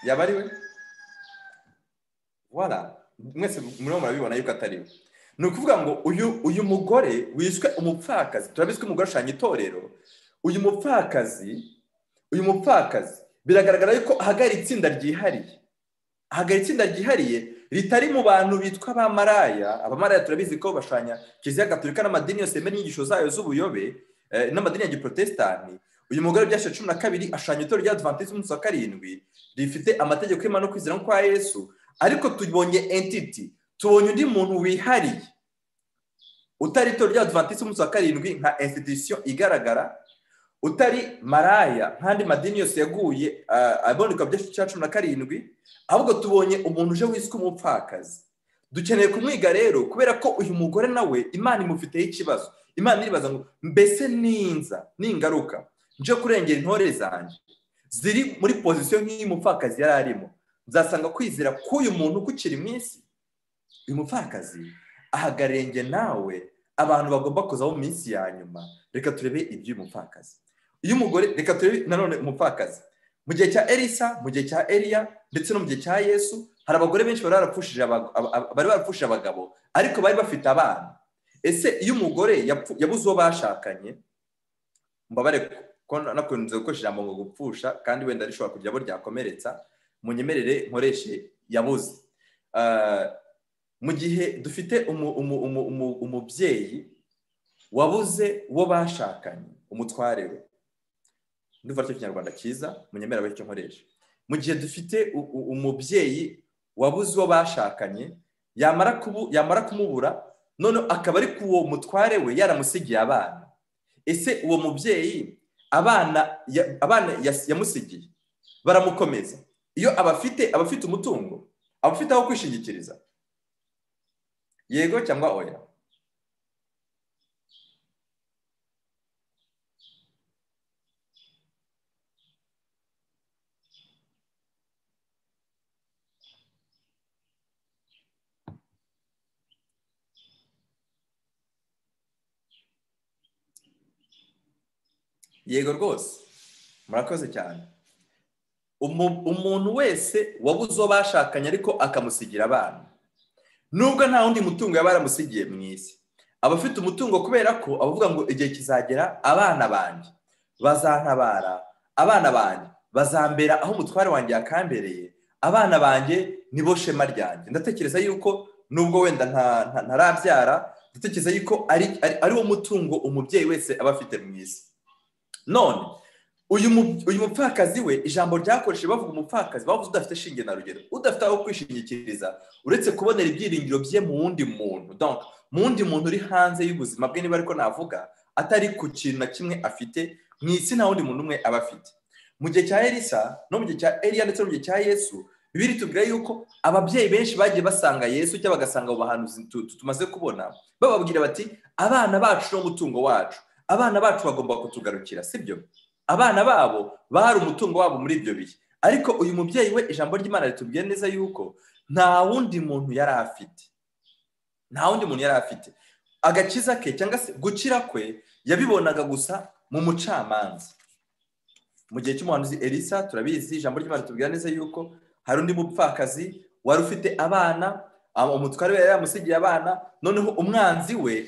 yaba ari we wala mwese murimo murabibona yuko atari we. Ni ukuvuga ngo uyu mugore wiswe umupfakazi, turabizwe umugore ashanya itorero. Uyu mupfakazi biragaragara yuko ahagara itsinda ryihariye ritari mu bantu bitwa abamaraya. Abamaraya turabizi ko bashanya Kiliziya Gatolika n'amadini yose yemera inyigisho zayo z'ubuyobe n'amadini ya Giprotestani. Uyu mugore byashe 12 ashanya itorero ry'Adventiste umunsi wa karindwi rifite amategeko y'Imana no kwizera kwa Yesu. Ariko tubonye entity, tubonye undi muntu wihariye utari itorero ry'Adventiste umunsi wa karindwi nka institution igaragara, utari maraya nk'andi madini yose yaguye aboneka byashe 17, ahubwo tubonye umuntu uje wiswe umupfakazi. Dukeneye kumwiga rero kubera ko uyu mugore nawe Imana imufiteho ikibazo. Imana iribaza ngo mbese ningaruka nje kurengera intore zanjye ziri muri position nk'iyi mupfakazi yari arimo, nzasanga kwizera k'uyu muntu kukiri mu isi. Uyu mupfakazi ahagarenge nawe abantu bagomba kuzaho mu minsi ya nyuma. Reka turebe iby'uyu mupfakazi. Uyu mugore reka turebe nanone umupfakazi mu gihe cya Elisa, mu gihe cya Eliya ndetse no mu gihe cya Yesu. Hari abagore benshi bari barapfushije abagabo ariko bari bafite abana. Ese iyo umugore yabuze uwo bashakanye, mbabare ko nakunze gukoresha ijambo ngo gupfusha kandi wenda rishobora kujya abo ryakomeretsa, munyemerere nkoreshe yabuze. Mu gihe dufite umubyeyi wabuze uwo bashakanye, umutware we, ndumva cyo Kinyarwanda cyiza, munyemerere abe cyo nkoresha. Mu gihe dufite umubyeyi wabuze uwo bashakanye, yamara kumubura, none akaba ari kuwo mutware we yaramusigiye abana. Ese uwo mubyeyi abana yamusigiye baramukomeza? Iyo abafite umutungo, abafite aho kwishingikiriza, yego cyangwa oya? Yego rwose, murakoze cyane. Umuntu wese wabuze uwo bashakanye ariko akamusigira abana, nubwo nta wundi mutungo yaba yaramusigiye mu isi, abafite umutungo kubera ko abavuga ngo igihe kizagera abana banjye bazantabara, abana banjye bazambera aho umutware wanjye yakambereye, abana banjye nibo shema ryanjye. Ndatekereza yuko nubwo wenda ntarabyara, ndatekereza yuko ari wo mutungo umubyeyi wese aba afite mu isi. None uyu mupfakazi we, ijambo ryakoresheje bavuga umupfakazi, bavuze udafite shinge na rugero, udafite aho kwishingikiriza uretse kubonera ibyiringiro bye mu wundi muntu. Donc mu wundi muntu uri hanze y'ubuzima bwe, niba ariko navuga, atari ku kintu na kimwe afite mu isi, nta wundi muntu umwe aba afite. Mu gihe cya Elisa no mu gihe cya Eliya ndetse no mu gihe cya Yesu, Bibiliya itubwira yuko ababyeyi benshi bagiye basanga Yesu cyangwa bagasanga abo bahanuzi tumaze kubona, bababwira bati abana bacu n'umutungo wacu, abana bacu bagomba kutugarukira, sibyo? Abana babo bari umutungo wabo muri ibyo bihe. Ariko uyu mubyeyi we, ijambo ry'Imana ritubwiye neza yuko nta wundi muntu yari afite. Agakiza ke cyangwa se gukira kwe yabibonaga gusa mu mucamanza. Mu gihe cy'umuhanuzi Elisa turabizi, ijambo ry'Imana ritubwira neza yuko hari undi mupfakazi wari ufite abana, umutware we yari yamusigiye abana, noneho umwanzi we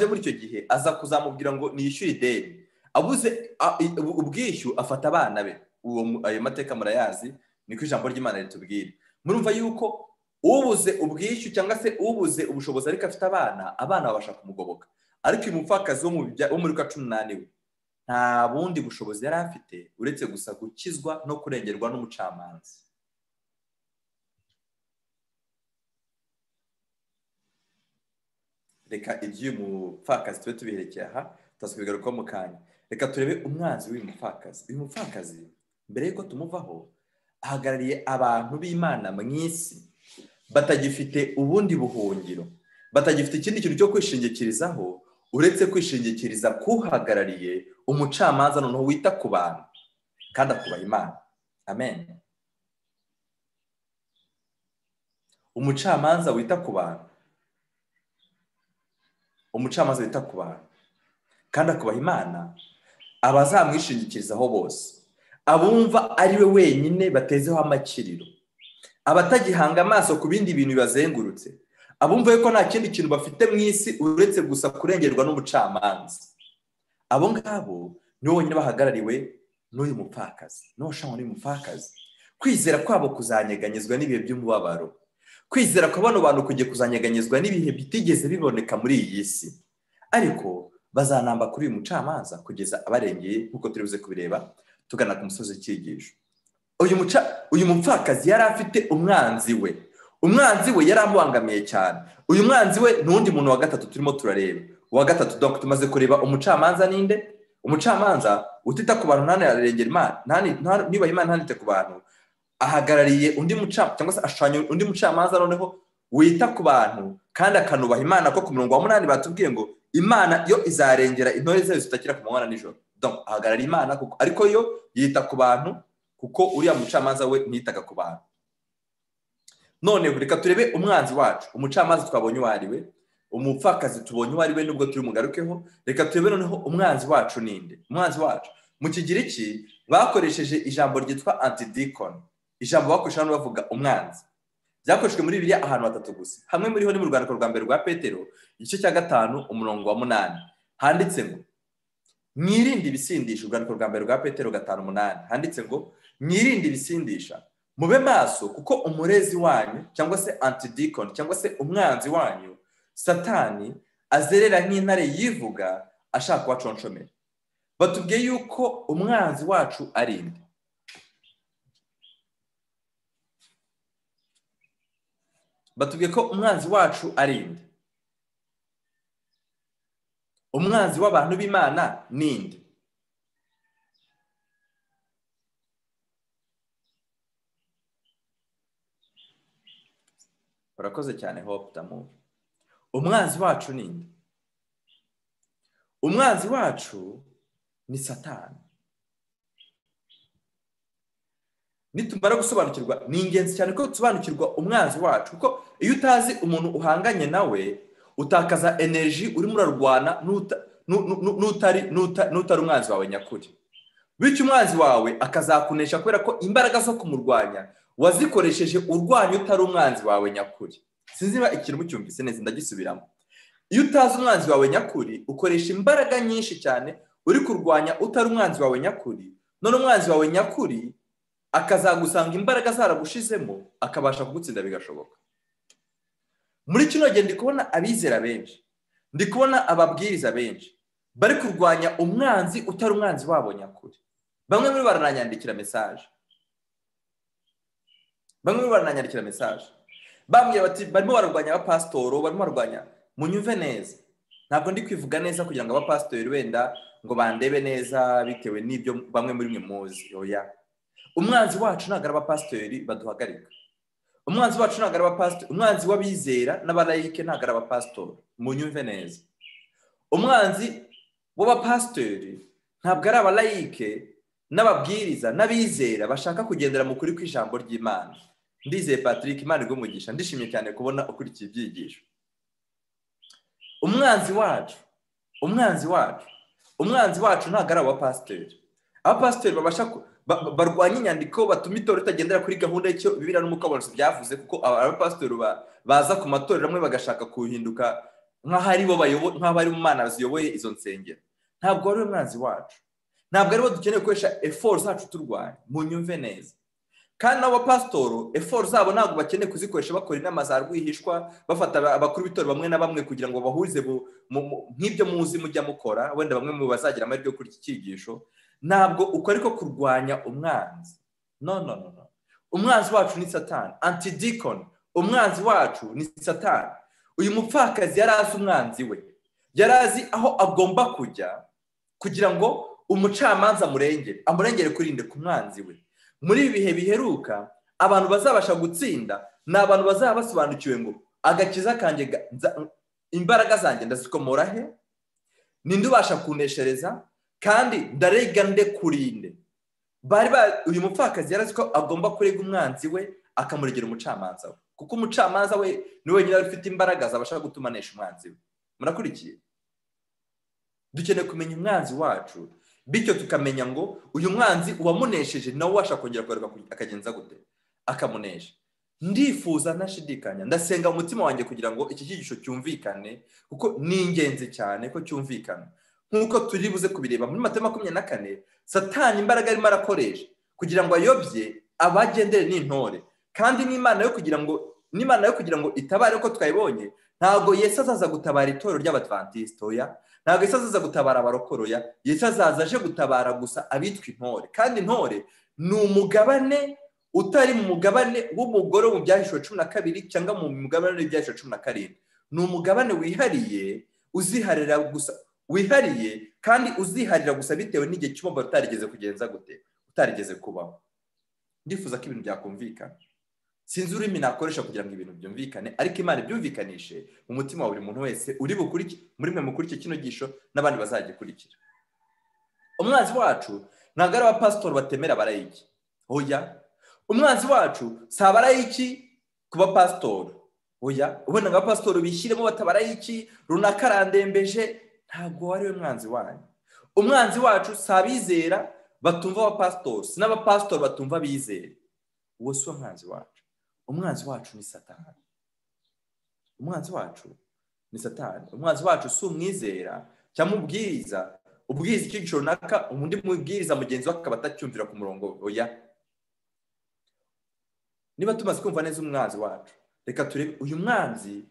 muri icyo gihe aza kuzamubwira ngo niyishyure ideni. Abuze ubwishyu afata abana be. Ayo mateka murayazi, niko ijambo ry'Imana ritubwira. Murumva yuko ubuze ubwishyu cyangwa se ubuze ubushobozi ariko afite abana babasha kumugoboka. Ariko uyu mupfakazi wo muri Luka 18 we nta bundi bushobozi yari afite uretse gusa gukizwa no kurengerwa n'umucamanza. Reka iby'uyu mupfakazi tube tubiherekeye aha, tuzasubigaruka mu kanya. Reka turebe umwanzi w'uyu mupfakazi. Uyu mupfakazi mbere yuko tumuvaho, ahagarariye abantu b'Imana mu isi batagifite ubundi buhungiro, batagifite ikindi kintu cyo kwishingikirizaho uretse kwishingikiriza kuhagarariye umucamanza noneho wita ku bantu kandi akubaha Imana. Amen. Umucamanza wita ku bantu, umucamanza wita ku bantu kandi akubaha Imana, abazamwishingikirizaho bose, abumva ari we wenyine batezeho amakiriro, abatagihanga amaso ku bindi bintu bibazengurutse, abumva yuko nta kindi kintu bafite mu isi uretse gusa kurengerwa n'umucamanza. Abo ngabo nibo bonyine bahagarariwe n'uyu mupfakazi, n'uwashanwe n'uyu mupfakazi. Kwizera kwabo kuzanyeganyezwa n'ibihe by'umubabaro, kwizera kwa bano bantu kugiye kuzanyeganyezwa n'ibihe bitigeze biboneka muri iyi si, ariko bazanamba kuri uyu mucamanza kugeza abarengeye, nk'uko turi buze kubireba tugana ku musozi w'icyigisho. Uyu mupfakazi yari afite umwanzi we, umwanzi we yari amubangamiye cyane. Uyu mwanzi we n'undi muntu wa gatatu turimo turareba. Uwa gatatu donc tumaze kureba umucamanza ninde? Umucamanza utita ku bantu ntanarengera Imana, niba Imana ntanite ku bantu, ahagarariye undi mucamanza cyangwa se ashanya undi mucamanza noneho wita ku bantu kandi akanubaha Imana, ko ku murongo wa 8 batubwiye ngo Imana yo izarengera intore zayo zitakira ku manywa na nijoro. Donc ahagarariye Imana kuko ariko yo yita ku bantu, kuko uriya mucamanza we ntitaga ku bantu. None reka turebe umwanzi wacu. Umucamanza twabonye wariwe, umupfakazi tubonye wariwe nubwo turi mugarukeho. Reka turebe noneho umwanzi wacu ninde? Umwanzi wacu mu Kigiriki bakoresheje ijambo ryitwa antidikon. Ijambo bakoresha hano bavuga umwanzi, byakoreshwe muri Bibiliya ahantu hatatu gusa. Hamwe muri ho ni mu rwandiko rwa mbere rwa Petero igice cya 5 umurongo wa 8 handitse ngo mwirinde ibisindisha. Urwandiko rwa mbere rwa Petero 5:8 handitse ngo mwirinde ibisindisha, mube maso kuko umurezi wanyu cyangwa se antidikon cyangwa se umwanzi wanyu Satani azerera nk'intare yivuga ashaka kubaconshomera. Batubwiye yuko umwanzi wacu ari nde? Batubwiye ko umwanzi wacu ari nde? Umwanzi w'abantu b'Imana ninde? Urakoze cyane Hope Tamu. Umwanzi wacu ninde? Umwanzi wacu ni Satani. Nitumara gusobanukirwa, ni ingenzi cyane ko tusobanukirwa umwanzi wacu, kuko iyo utazi umuntu uhanganye nawe utakaza energy urimo urarwana n'utari umwanzi wawe nyakuri. Bityo umwanzi wawe akazakunesha kubera ko imbaraga zo kumurwanya wazikoresheje urwanya utari umwanzi wawe nyakuri. Sinzi niba ikintu mucyumvise neza, ndagisubiramo. Iyo utazi umwanzi wawe nyakuri ukoresha imbaraga nyinshi cyane uri kurwanya utari umwanzi wawe nyakuri, none umwanzi wawe nyakuri akazagusanga imbaraga zaragushizemo akabasha kugutsinda bigashoboka. Muri kino gihe ndi kubona abizera benshi, ndi kubona ababwiriza benshi bari kurwanya umwanzi utari umwanzi wabo nyakuri. Bamwe muri barananyandikira message, bambwira bati barimo bararwanya abapasitoro, barimo barwanya. Munyumve neza, ntabwo ndi kwivuga neza kugira ngo abapasitoro wenda ngo bandebe neza bitewe n'ibyo bamwe muri mwe muzi. Oya, umwanzi wacu ntabwo ari abapasitoro baduhagarika. Umwanzi wacu ntabwo ari abapasitoro, umwanzi w'abizera n'abalayike ntabwo ari abapasitoro. Munyumve neza, umwanzi w'abapasitoro ntabwo ari abalayike n'ababwiriza n'abizera bashaka kugendera mu kuri kw'ijambo ry'Imana. Ndizeye Patrick, Imana igumugisha, ndishimye cyane kubona ukurikiye ibyigisho. Umwanzi wacu ntabwo ari abapasitoro. Abapasitoro babasha barwanya inyandiko batuma itorero itagendera kuri gahunda y'icyo Bibiliya n'umukabarozi byavuze, kuko abapasitoro baza ku matorero amwe bagashaka kuhinduka nk'aho ari bo bayoboye, nk'aho ari Imana ziyoboye izo nsengero. Ntabwo ari umwanzi wacu, ntabwo ari bo dukeneye gukoresha effort zacu turwanya. Munyumve neza, kandi n'abapasitoro effort zabo ntabwo bakeneye kuzikoresha bakora inama za rwihishwa bafata abakuru b'itorero bamwe na bamwe kugira ngo bahurize nk'ibyo muzi mujya mukora. Wenda bamwe mu bazagira amahirwe yo kuri iki cyigisho, ntabwo uko ariko kurwanya umwanzi. No. Umwanzi wacu ni Satani. Antidikon, umwanzi wacu ni Satani. Uyu mupfakazi yari azi umwanzi we, yari azi aho agomba kujya kugira ngo umucamanza amurengere kurinde ku mwanzi we. Muri ibi bihe biheruka abantu bazabasha gutsinda ni abantu bazaba basobanukiwe ngo agakiza kanjye, imbaraga zanjye ndazikomora he, ninde ubasha kuneshereza, kandi ndarega nde kurinde. Uyu mupfakazi yarazi ko agomba kurega umwanzi we akamuregera umucamanza we, kuko umucamanza we ni wenyine ufite imbaraga zabasha gutuma anesha umwanzi we. Murakurikiye? Dukeneye kumenya umwanzi wacu, bityo tukamenya ngo uyu mwanzi uwamunesheje nawe ubasha kongera kugaruka akagenza gute akamunesha. Ndifuza ntashidikanya, ndasenga mu mutima wanjye kugira ngo iki cyigisho cyumvikane, kuko ni ingenzi cyane ko cyumvikana. Nk'uko turi buze kubireba muri Matayo 24, Satani imbaraga arimo arakoresha kugira ngo ayobye abagendere n'intore, kandi n'Imana yo kugira ngo itabare uko twayibonye. Ntabwo Yesu azaza gutabara itorero ry'Abadventiste, oya. Ntabwo Yesu azaza gutabara abarokoroya. Yesu azaza aje gutabara gusa abitwa intore, kandi intore ni umugabane utari mu mugabane w'umugore mu Byahishuwe 12 cyangwa mu mugabane w'Ibyahishuwe 17. Ni umugabane wihariye, uziharira gusa, wihariye kandi uziharira gusa bitewe n'igihe cy'umubare utarigeze kugenza gute, utarigeze kubaho. Ndifuza ko ibintu byakumvikana. Sinzi ururimi nakoresha kugira ngo ibintu byumvikane, ariko Imana ibyumvikanishe mu mutima wa buri muntu wese uri bukurikire, muri mwe mukurikire kino gisho n'abandi bazagikurikira. Umwanzi wacu ntabwo ari abapasitori batemera abarayiki, oya. Umwanzi wacu si abarayiki kuba pasitori, oya. Ubona ngo abapasitori bishyiremo batabarayiki runaka arandembeje, ntabwo ari we mwanzi wanyu. Umwanzi wacu si abizera batumva abapasitori, si n'abapasitori batumva abizera. Uwo si umwanzi wacu. Umwanzi wacu ni Satani. Umwanzi wacu ni Satani. Umwanzi wacu si umwizera cyangwa ubwiriza icyo runaka, undi mubwiriza mugenzi we akaba atacyumvira ku murongo, oya. Niba tumaze kumva neza umwanzi wacu, reka turebe uyu mwanzi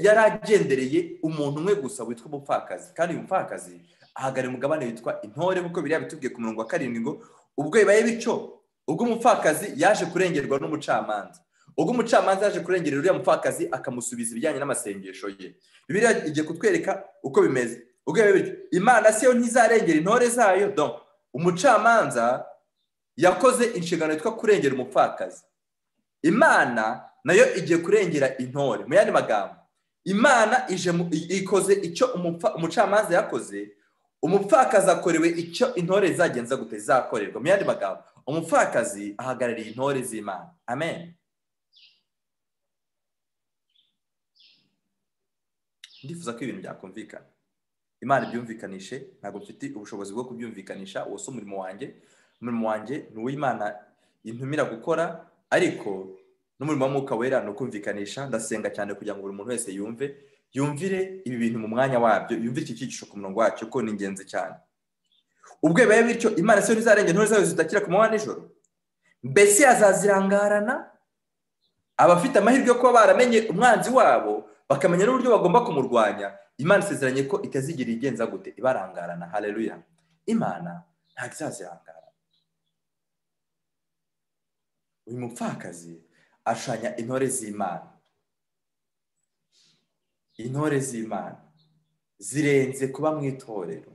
yaragendereye umuntu umwe gusa witwa umupfakazi, kandi uyu mupfakazi ahagarariye umugabane witwa intore, nk'uko biriya bitubwiye ku murongo wa 7 ngo ubwo bibaye bityo, ubwo umupfakazi yaje kurengerwa n'umucamanza, ubwo umucamanza yaje kurengerera uriya mupfakazi akamusubiza ibijyanye n'amasengesho ye. Bibiliya igiye kutwereka uko bimeze. Ubwo bibaye bityo, Imana siyo ntizarengera intore zayo. Donc umucamanza yakoze inshingano yitwa kurengera umupfakazi. Imana nayo igiye kurengera intore. Mu yandi magambo, Imana ikoze icyo umucamanza yakoze, umupfakazi akorewe icyo intore zagenza gute zakorerwa. Mu yandi magambo, umupfakazi ahagarariye intore z'Imana. Amen. Ndifuza ko ibintu byakumvikana. Imana ibyumvikanishe, ntabwo mfite ubushobozi bwo kubyumvikanisha, uwo si umurimo wanjye. Umurimo wanjye ni uw'Imana intumira gukora, ariko n'umurimo w'Umwuka Wera ni ukumvikanisha. Ndasenga cyane kugira ngo buri muntu wese yumvire ibi bintu mu mwanya wabyo, yumvire iki cyigisho ku murongo wacyo, ko ni ingenzi cyane. Ubwo bibaye bityo, Imana siyo ntizarengera intore zayo zidakira ku manywa n'ijoro. Mbese azazirangarana? Abafite amahirwe yo kuba baramenye umwanzi wabo, bakamenya n'uburyo bagomba kumurwanya, Imana isezeranye ko itazigira igenza gute ibarangarana. Haleluya. Imana ntabwo izazirangara. Uyu mupfakazi ashanya intore z'Imana. Intore z'Imana zirenze kuba mu itorero.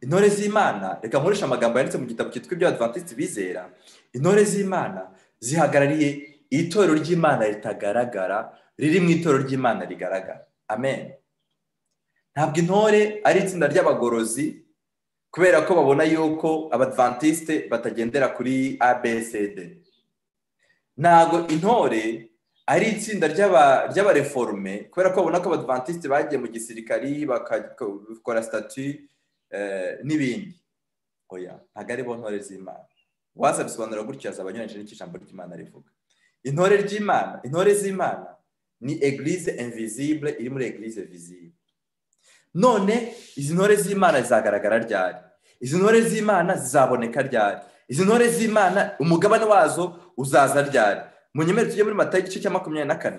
Intore z'Imana, reka nkoresha amagambo yanditse mu gitabo cyitwa iby'Abadventiste bizera. Intore z'Imana zihagarariye itorero ry'Imana ritagaragara, riri mu itorero ry'Imana rigaragara. Amen. Ntabwo intore ari itsinda ry'abagorozi kubera ko babona yuko Abadventiste batagendera kuri ABCD. Ntabwo intore ari itsinda ry'abareforme kubera ko babona ko Abadventiste bagiye mu gisirikari bakakora statut n'ibindi. Oya, ntabwo ari bo ntore z'Imana. Waza bisobanura gutyo yazaba anyuranyije n'ijambo ry'Imana rivuga. Intore z'Imana ni Église invisible iri muri Église visible. None izi ntore z'Imana zizagaragara ryari? Izi ntore z'Imana zizaboneka ryari? Izi ntore z'Imana umugabane wazo uzaza ryari? Munyemere tujye muri Matayo igice cya 24,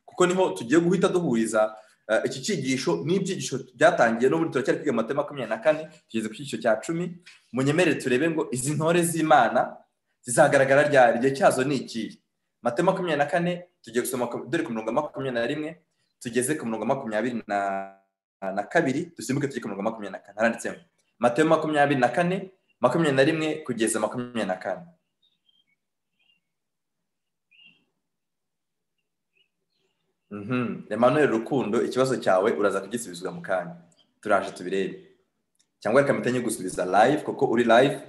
kuko niho tugiye guhita duhuriza iki cyigisho n'ibyigisho byatangiye n'ubundi turacyari kwiga Matayo 24, tugeze ku cyigisho cya 10. Munyemere turebe ngo izi ntore z'Imana zizagaragara ryari, igihe cyazo ni iki? Matayo 24 tugiye gusoma dore ku murongo wa 21, tugeze ku murongo wa 22, dusimbuke tujye ku murongo wa 24. Haranditse ngo Matayo 24, 21 kugeza 24. Emmanuel Rukundo, ikibazo cyawe uraza kugisubizwa mu kanya, turaje tubirebe. Cyangwa reka mpitanye gusubiza live, kuko uri live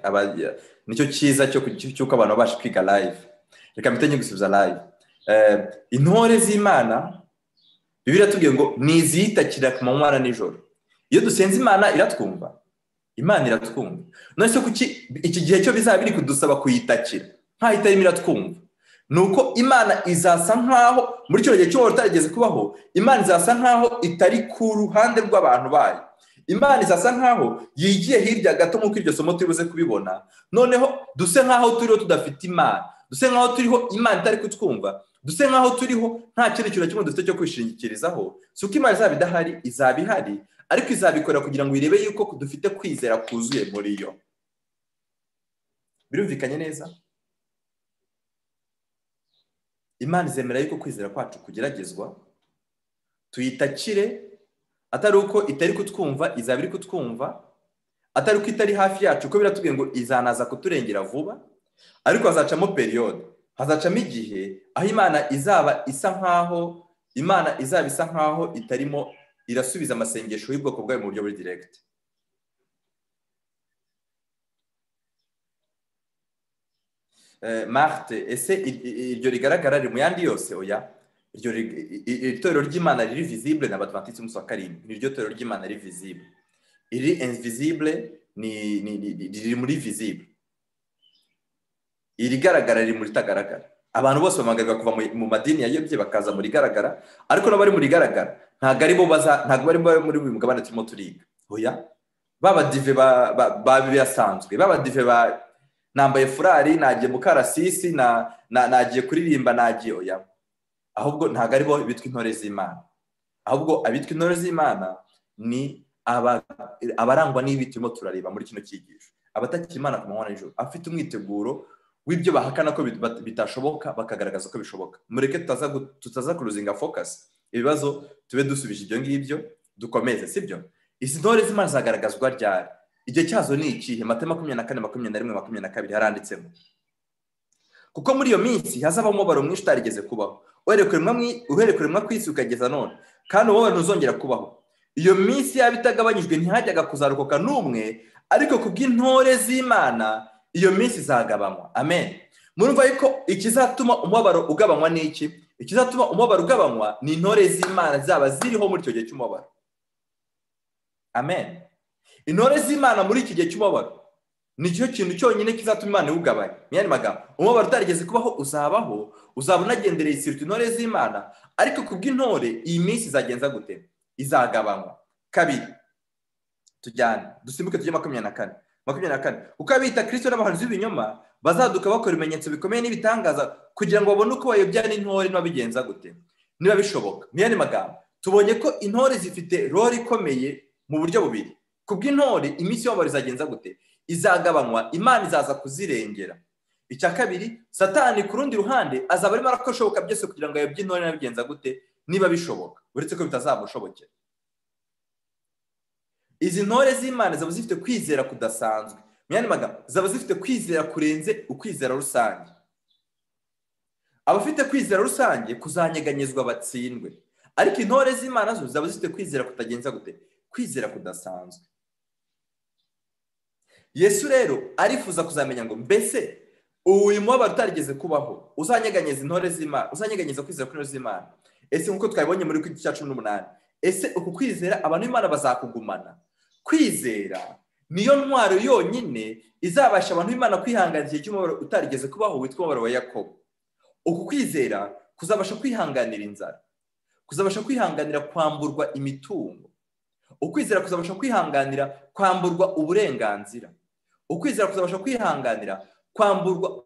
nicyo cyiza cy'uko abantu babasha kwiga live. Reka mpitanye gusubiza live. Intore z'Imana Bibiliya tubwiye ngo niziyitakira ku manywa na nijoro. iyo dusenze imana iratwumva, imana iratwumva. None se kuki iki gihe cyo bizaba biri kudusaba kuyitakira nkaho itarimo iratwumva? Ni uko imana izasa nkaho muri cyo gihe cy'umubabaro utarigeze kubaho, imana izasa nkaho itari ku ruhande rw'abantu bayo. Imana izasa nkaho yigiye hirya gato, nk'uko iryo somo turibuze kubibona. Noneho duse nkaho turiho tudafite imana, duse nkaho turiho imana itari kutwumva, duse nkaho turiho nta kindi kintu kimwe dufite cyo kwishingikirizaho. Si uko imana izaba idahari, izaba ihari, ariko izabikorera kugira ngo irebe yuko dufite kwizera kuzuye muri yo. Birumvikanye neza? Imana izemera yuko kwizera kwacu kugeragezwa, tuyitakire, atari uko itari kutwumva, izaba iri kutwumva, atari uko itari hafi yacu, uko biratubwiye ngo izanaza kuturengera vuba, ariko hazacamo periode, hazacamo igihe aho imana izaba isa nkaho itarimo irasubiza amasengesho y'ubwoko bwayo mu buryo buri direct. Marthe, ese iryo rigaragara riri mu yandi yose? Oya, iryo itorero ry'Imana riri visible n'Abadventiste umunsi wa karindwi, ni ryo torero ry'Imana riri visible. Iri invisible riri muri visible, irigaragara riri muri tagaragara. Abantu bose bamagarirwa kuva mu madini yayobye bakaza muri garagara, ariko n'abari muri garagara ntabwo ari bo muri uyu mugabane turimo turiga. Oya, babadive basanzwe, babadive nambaye furari, nagiye mu karasisi, nagiye kuririmba, nagiye, oya. Ahubwo ntabwo ari bo bitwa intore z'Imana. Ahubwo abitwa intore z'Imana ni abarangwa n'ibi turimo turareba muri kino cyigisho, abatakira Imana ku manywa n'ijoro, afite umwiteguro w'ibyo bahakana ko bitashoboka bakagaragaza ko bishoboka. Mureke tutaza kuruzinga focus, ibibazo tube dusubije ibyo ngibyo, dukomeze, sibyo? Izi ntore z'Imana zagaragazwa ryari? Igihe cyazo ni ikihe? Matayo 24:21-22 haranditsemo. Kuko muri iyo minsi hazaba umubabaro mwinshi utarigeze kubaho, uhereye kuremwa kw'isi ukageza none, kandi umubabaro ntuzongera kubaho. Iyo minsi yaba itagabanyijwe ntihajyaga kuzarokoka n'umwe, ariko kubw'intore z'Imana iyo minsi izagabanywa. Amen. Murumva yuko ikizatuma umubabaro ugabanywa ni iki? Ikizatuma umubabaro ugabanywa ni intore z'Imana zaba ziriho muri icyo gihe cy'umubabaro. Amen. Intore z'Imana muri iki gihe cy'umubabaro ni cyo kintu cyonyine kizatuma Imana iwugabanya. Myani magambo, umubabaro utarigeze kubaho uzabaho, uzaba unagendereye isirtu intore z'Imana, ariko kubw'intore iyi minsi izagenza gute? Izagabanywa. Kabiri, tujyane dusimbuke tujye 24. Kuko abita Kristo n'abahanuzi b'ibinyoma bazaduka bakora ibimenyetso bikomeye n'ibitangaza kugira ngo babone uko bayobya n'intore n'abigenza gute, niba bishoboka. Myani magambo, tubonye ko intore zifite role ikomeye mu buryo bubiri. Kubw'intore iminsi y'umubabaro izagenza gute? Izagabanywa, Imana izaza kuzirengera. Icya kabiri, Satani ku rundi ruhande azaba arimo arakora ibishoboka byose kugira ngo ayobye intore n'abigenza gute, niba bishoboka, uretse ko bitazamushobokera. Izi ntore z'Imana zaba zifite kwizera kudasanzwe. Myani magambo, zaba zifite kwizera kurenze ukwizera rusange. Abafite kwizera rusange kuzanyeganyezwa batsindwe, ariko intore z'Imana zo zaba zifite kwizera kutagenza gute? Kwizera kudasanzwe. Yesu rero arifuza kuzamenya ngo mbese uyu mubabaro utarigeze kubaho uzanyeganyeza intore z'Imana, uzanyeganyeza kwizera kw'intore z'Imana. Ese nk'uko twabibonye muri kw'iki cya 18, ese uku kwizera abantu b'Imana bazakugumana? Kwizera niyo ntwaro yonyine izabasha abantu b'Imana kwihanganira igihe cy'umubabaro utarigeze kubaho witwa umubabaro wa Yakobo. Uku kwizera kuzabasha kwihanganira inzara, kuzabasha kwihanganira kwamburwa imitungo, ukwizera kuzabasha kwihanganira kwamburwa uburenganzira, ukwizera kuzabasha kwihanganira kwamburwa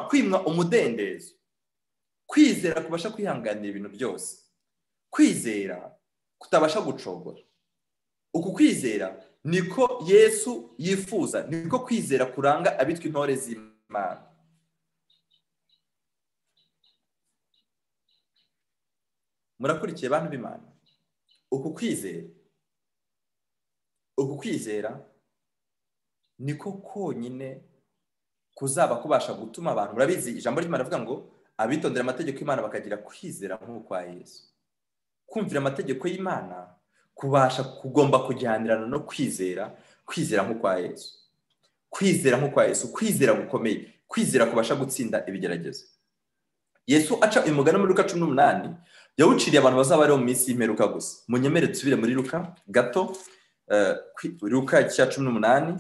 kwimwa umudendezo, kwizera kubasha kwihanganira ibintu byose, kwizera kutabasha gucogora. Uku kwizera niko Yesu yifuza, niko kwizera kuranga abitwa intore z'Imana. Murakurikiye bantu b'Imana? Uku kwizera niko konyine kuzaba kubasha gutuma abantu, murabizi ijambo ry'Imana rivuga ngo abitondera amategeko y'Imana bakagira kwizera nk'ukwa Yesu. Kumvira amategeko y'Imana kugomba kujyanirana no kwizera nk'ukwa Yesu. Kwizera nk'ukwa Yesu, kwizera gukomeye, kwizera kubasha gutsinda ibigeragezo. Yesu aca umugani muri Luka 18 yawuciriye abantu bazaba bari mu minsi y'imperuka gusa. Munyemere dusubire muri Luka gato Luka 18.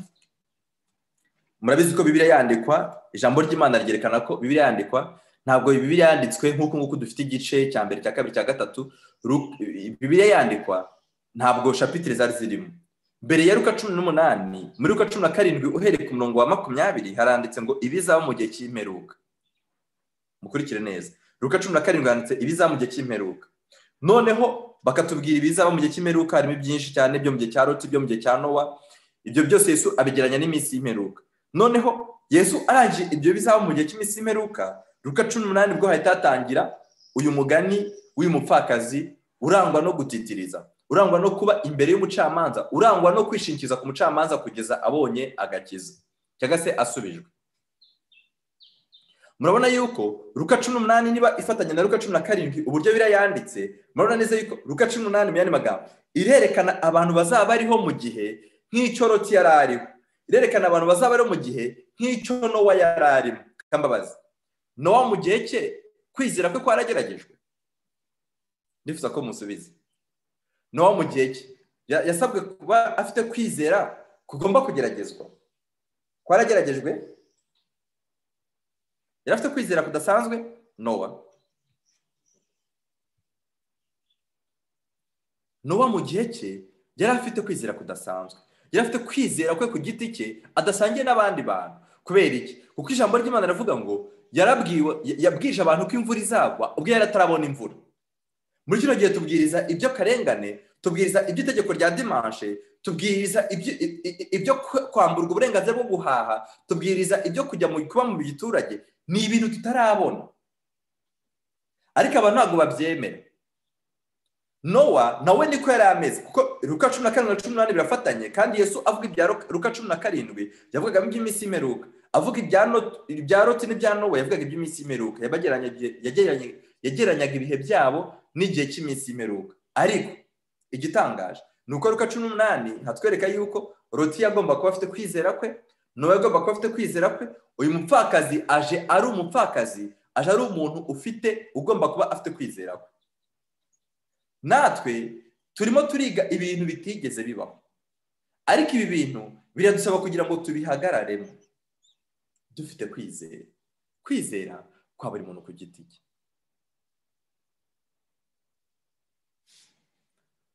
Murabizi ko Bibiliya yandikwa, ijambo ry'Imana ryerekana ko Bibiliya yandikwa, ntabwo Bibiliya yanditswe nk'uko dufite igice cya mbere, cya kabiri, cya gatatu. Bibiliya yandikwa ntabwo chapitre zari zirimo. Mbere ya Luka 18, muri Luka 17 uhereye ku murongo wa 20 haranditse ngo ibizaba mu gihe cy'imperuka. Mukurikire neza. Luka 17 handitse ibizaba mu gihe cy'imperuka. Noneho bakatubwira ibizaba mu gihe cy'imperuka, harimo byinshi cyane byo mu gihe cya Loti, byo mu gihe cya Nowa. Ibyo byose Yesu abigeranya n'iminsi y'imperuka. Noneho Yesu arangije ibyo bizaba mu gihe cy'iminsi y'imperuka, Luka 18 bwo hahita hatangira uyu mugani w'uyu mupfakazi urangwa no gutitiriza, urangwa no kuba imbere y'umucamanza, urangwa no kwishinkiza ku mucamanza kugeza abonye agakiza cyangwa se asubijwe. Murabona yuko Luka 18 niba ifatanya na Luka 17 uburyo birayanditse, murabona neza yuko Luka 18 mu yandi magambo irerekana abantu bazaba bariho mu gihe nk'icyo Loti yari ariho, irerekana abantu bazaba bariho mu gihe nk'icyo Nowa yari arimo. Kambabazi, Nowa mu gihe cye kwizera kwe kwarageragejwe? Ndifuza ko musubiza. Nowa mu gihe cye yasabwe kuba afite kwizera kugomba kugeragezwa, kwarageragejwe? Yari afite kwizera kudasanzwe Nowa? Nowa mu gihe cye yari afite kwizera kudasanzwe, yari afite kwizera kwe ku giti cye adasangiye n'abandi bantu. Kubera iki? Kuko ijambo ry'Imana rivuga ngo yabwije abantu ko imvura izagwa ubwo yari atarabona imvura. Muri kino gihe tubwiriza ibyo karengane, tubwiriza ibyo itegeko rya dimanche, tubwiriza ibyo kwamburwa uburenganzira bwo guhaha, tubwiriza ibyo kujya kuba mu giturage. Ni ibintu tutarabona, ariko abantu ntabwo babyemera. Nowa nawe niko yari ameze, kuko Luka 14 na 18 birafatanye, kandi Yesu avuga ibya Luka 17 yavugaga iby'iminsi y'imperuka, avuga ibya Loti n'ibya Nowa yavugaga iby'iminsi y'imperuka. Yageranyaga ibihe byabo n'igihe cy'iminsi y'imperuka. Ariko igitangaje ni uko Luka 18 hatwereka yuko Loti yagomba kuba afite kwizera kwe, Nowa yagomba kuba afite kwizera kwe. Uyu mupfakazi aje ari umupfakazi, aje ari umuntu ugomba kuba afite kwizera kwe. Natwe turimo turiga ibintu bitigeze bibaho, ariko ibi bintu biradusaba kugira ngo tubihagararemo dufite kwizera kwa buri muntu ku giti cye.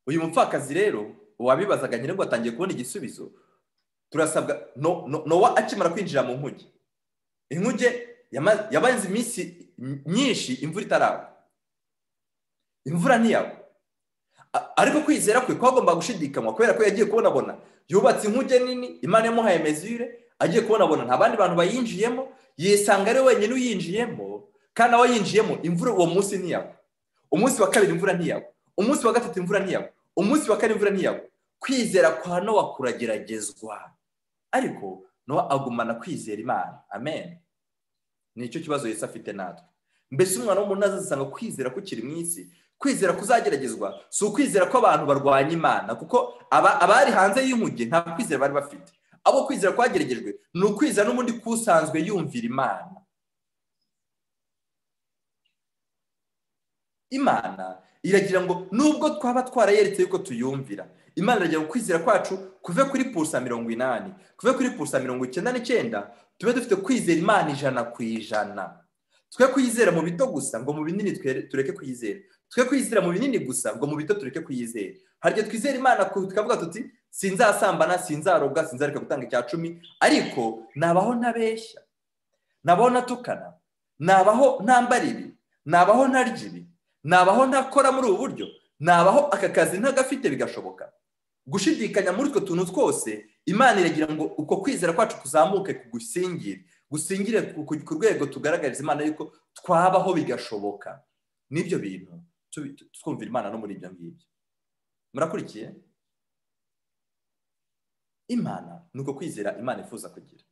Uyu mupfakazi rero wabibazaga nyine ngo atangiye kubona igisubizo. Turasabwa Nowa akimara kwinjira mu nkuge, inkuge yabanze iminsi myinshi imvura itaragwa, imvura ntiyagwa. Ariko kwizera kwe kwagomba gushidikanywa kubera ko yagiye kubonabona yubatse inkuge nini, Imana yamuhaye mesure, agiye kubonabona nta bandi bantu bayinjiyemo, yisanga ari wenyine uyinjiyemo. Kandi aho yinjiyemo imvura uwo munsi ntiyagwa, umunsi wa kabiri imvura ntiyagwa, umunsi wa gatatu imvura ntiyagwa, umunsi wa kane imvura ntiyagwa. Kwizera kwa Nowa kurageragezwa, ariko Nowa agumana kwizera Imana. Amen. Nicyo kibazo Yesu afite natwe. Mbese umwana w'umuntu azasanga kwizera kukiri mu isi, kwizera kuzageragezwa, si ukwizera ko abantu barwanya Imana, kuko abari hanze y'inkuge nta kwizera bari bafite. Abo kwizera kwageragejwe ni ukwizera n'ubundi kusanzwe yumvira Imana. Imana iragira ngo nubwo twaba twarayeretse yuko tuyumvira, Imana iragira ngo kwizera kwacu kuve kuri pulsa 80, kuve kuri pulsa 99, tube dufite kwizera Imana 100%. Twe kwizera mu bito gusa ngo mu binini tureke kwizera, twe kwizera mu binini gusa ngo mu bito tureke kwizera. Harya twizera Imana tukavuga tuti sinzasambana, sinzaroga, sinzareka gutanga icya 10, ariko nabaho ntabeshya, nabaho natukana, nabaho ntambaribi, nabaho ntaryibi, nabaho ntakora muri ubu buryo, nabaho aka kazi ntagafite bigashoboka. Gushidikanya muri utwo tuntu twose, Imana iragira ngo uko kwizera kwacu kuzamuke gusingire ku rwego tugaragariza Imana yuko twabaho bigashoboka. Nibyo bintu twumvira Imana no muri ibyo ngibyo. Murakurikiye? Imana nuko kwizera Imana ifuza kugira.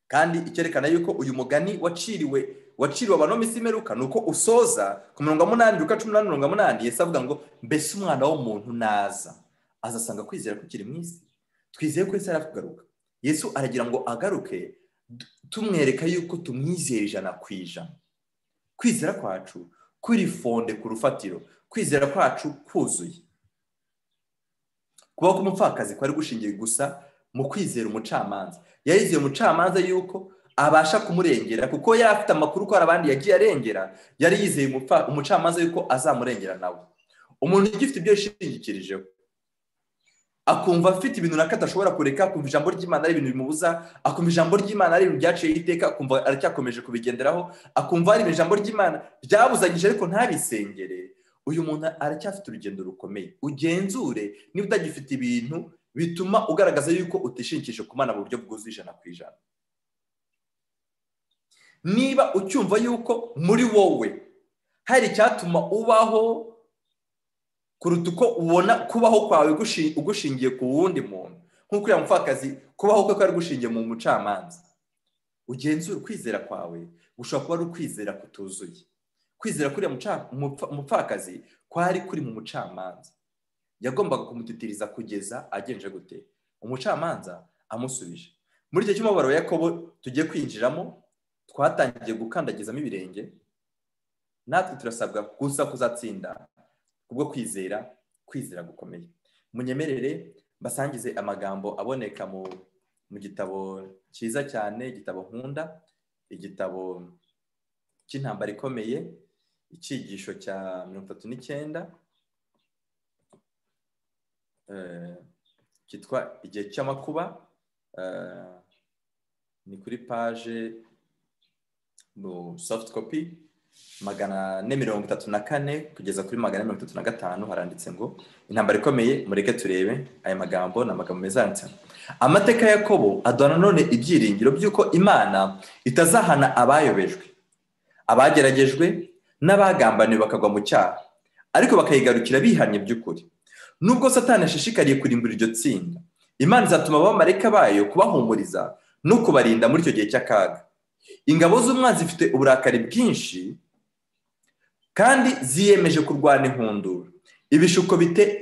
Kandi icyerekana yuko uyu mugani waciriwe abantu mu y'imperuka nuko usoza ku 8 Luka 18:8 Yesu avuga ngo mbese umwana w'umuntu naza azasanga kwizera kukiri mu isi. Twizeye ko Yesu arakugaruka. Yesu aragira ngo agaruke tumwereka yuko tumwizera 100%. Kwizera kwacu kuri fonde ku rufatiro, kwizera kwacu kuzuye. kubaho k'umupfakazi kwari gushingiye gusa mu kwizera umucamanza. Yarizeye umucamanza yuko abasha kumurengera, kuko yari afite amakuru ko hari abandi yagiye arengera. Yari yizeye umucamanza yuko azamurengera nawe. Umuntu ugifite ibyo yishingikirijeho, akumva afite ibintu runaka adashobora kureka, akumva ijambo ry'Imana ari ibintu bimubuza, akumva ijambo ry'Imana ari ibintu byaciye iteka, akumva aracyakomeje kubigenderaho, akumva ari ijambo ry'Imana ryabuzanyije ariko ntabisengere, uyu muntu aracyafite urugendo rukomeye. Ugenzure niba utagifite ibintu bituma ugaragaza yuko utishingikije ku Mana mu buryo bwuzuye 100%. Niba ucyumva yuko muri wowe hari icyatuma ubaho kuruta uko ubona kubaho kwawe ugushingiye ku wundi muntu, nk'uko uriya mupfakazi kubaho kwe kwari gushingiye mu mucamanza, ugenzura ukwizera kwawe gushobora kuba ari ukwizera kutuzuye. Kwizera kuri umupfakazi kwari kuri mu mucamanza, yagombaga kumutitiriza kugeza agenje gute umucamanza amusubije. Muri icyo cy'umubabaro wa Yakobo tugiye kwinjiramo, twatangiye gukandagizamo ibirenge, natwe turasabwa gusa kuzatsinda kubwo kwizera gukomeye. Munyemerere basangize amagambo aboneka mu gitabo cyiza cyane, igitabo nkunda, igitabo cy'intambara ikomeye, icyigisho cya 39 kitwa igihe cy'amakuba. Ni kuri page mu soft copy 434 kugeza kuri 435 haranditse ngo intambara ikomeye. Mureke turebe aya magambo, n'amagambo meza yanditse. Amateka ya Yakobo aduha none ibyiringiro by'uko Imana itazahana abayobejwe, abageragejwe n'abagambaniwe bakagwa mu cyaha, ariko bakayigarukira bihanye by'ukuri. Nubwo Satani ashishikariye kurimbura iryo tsinda, Imana izatuma abamarayika bayo kubahumuriza no kubarinda muri icyo gihe cy'akaga. Ingabo z'umwanzi zifite uburakari bwinshi kandi ziyemeje kurwana inkundura.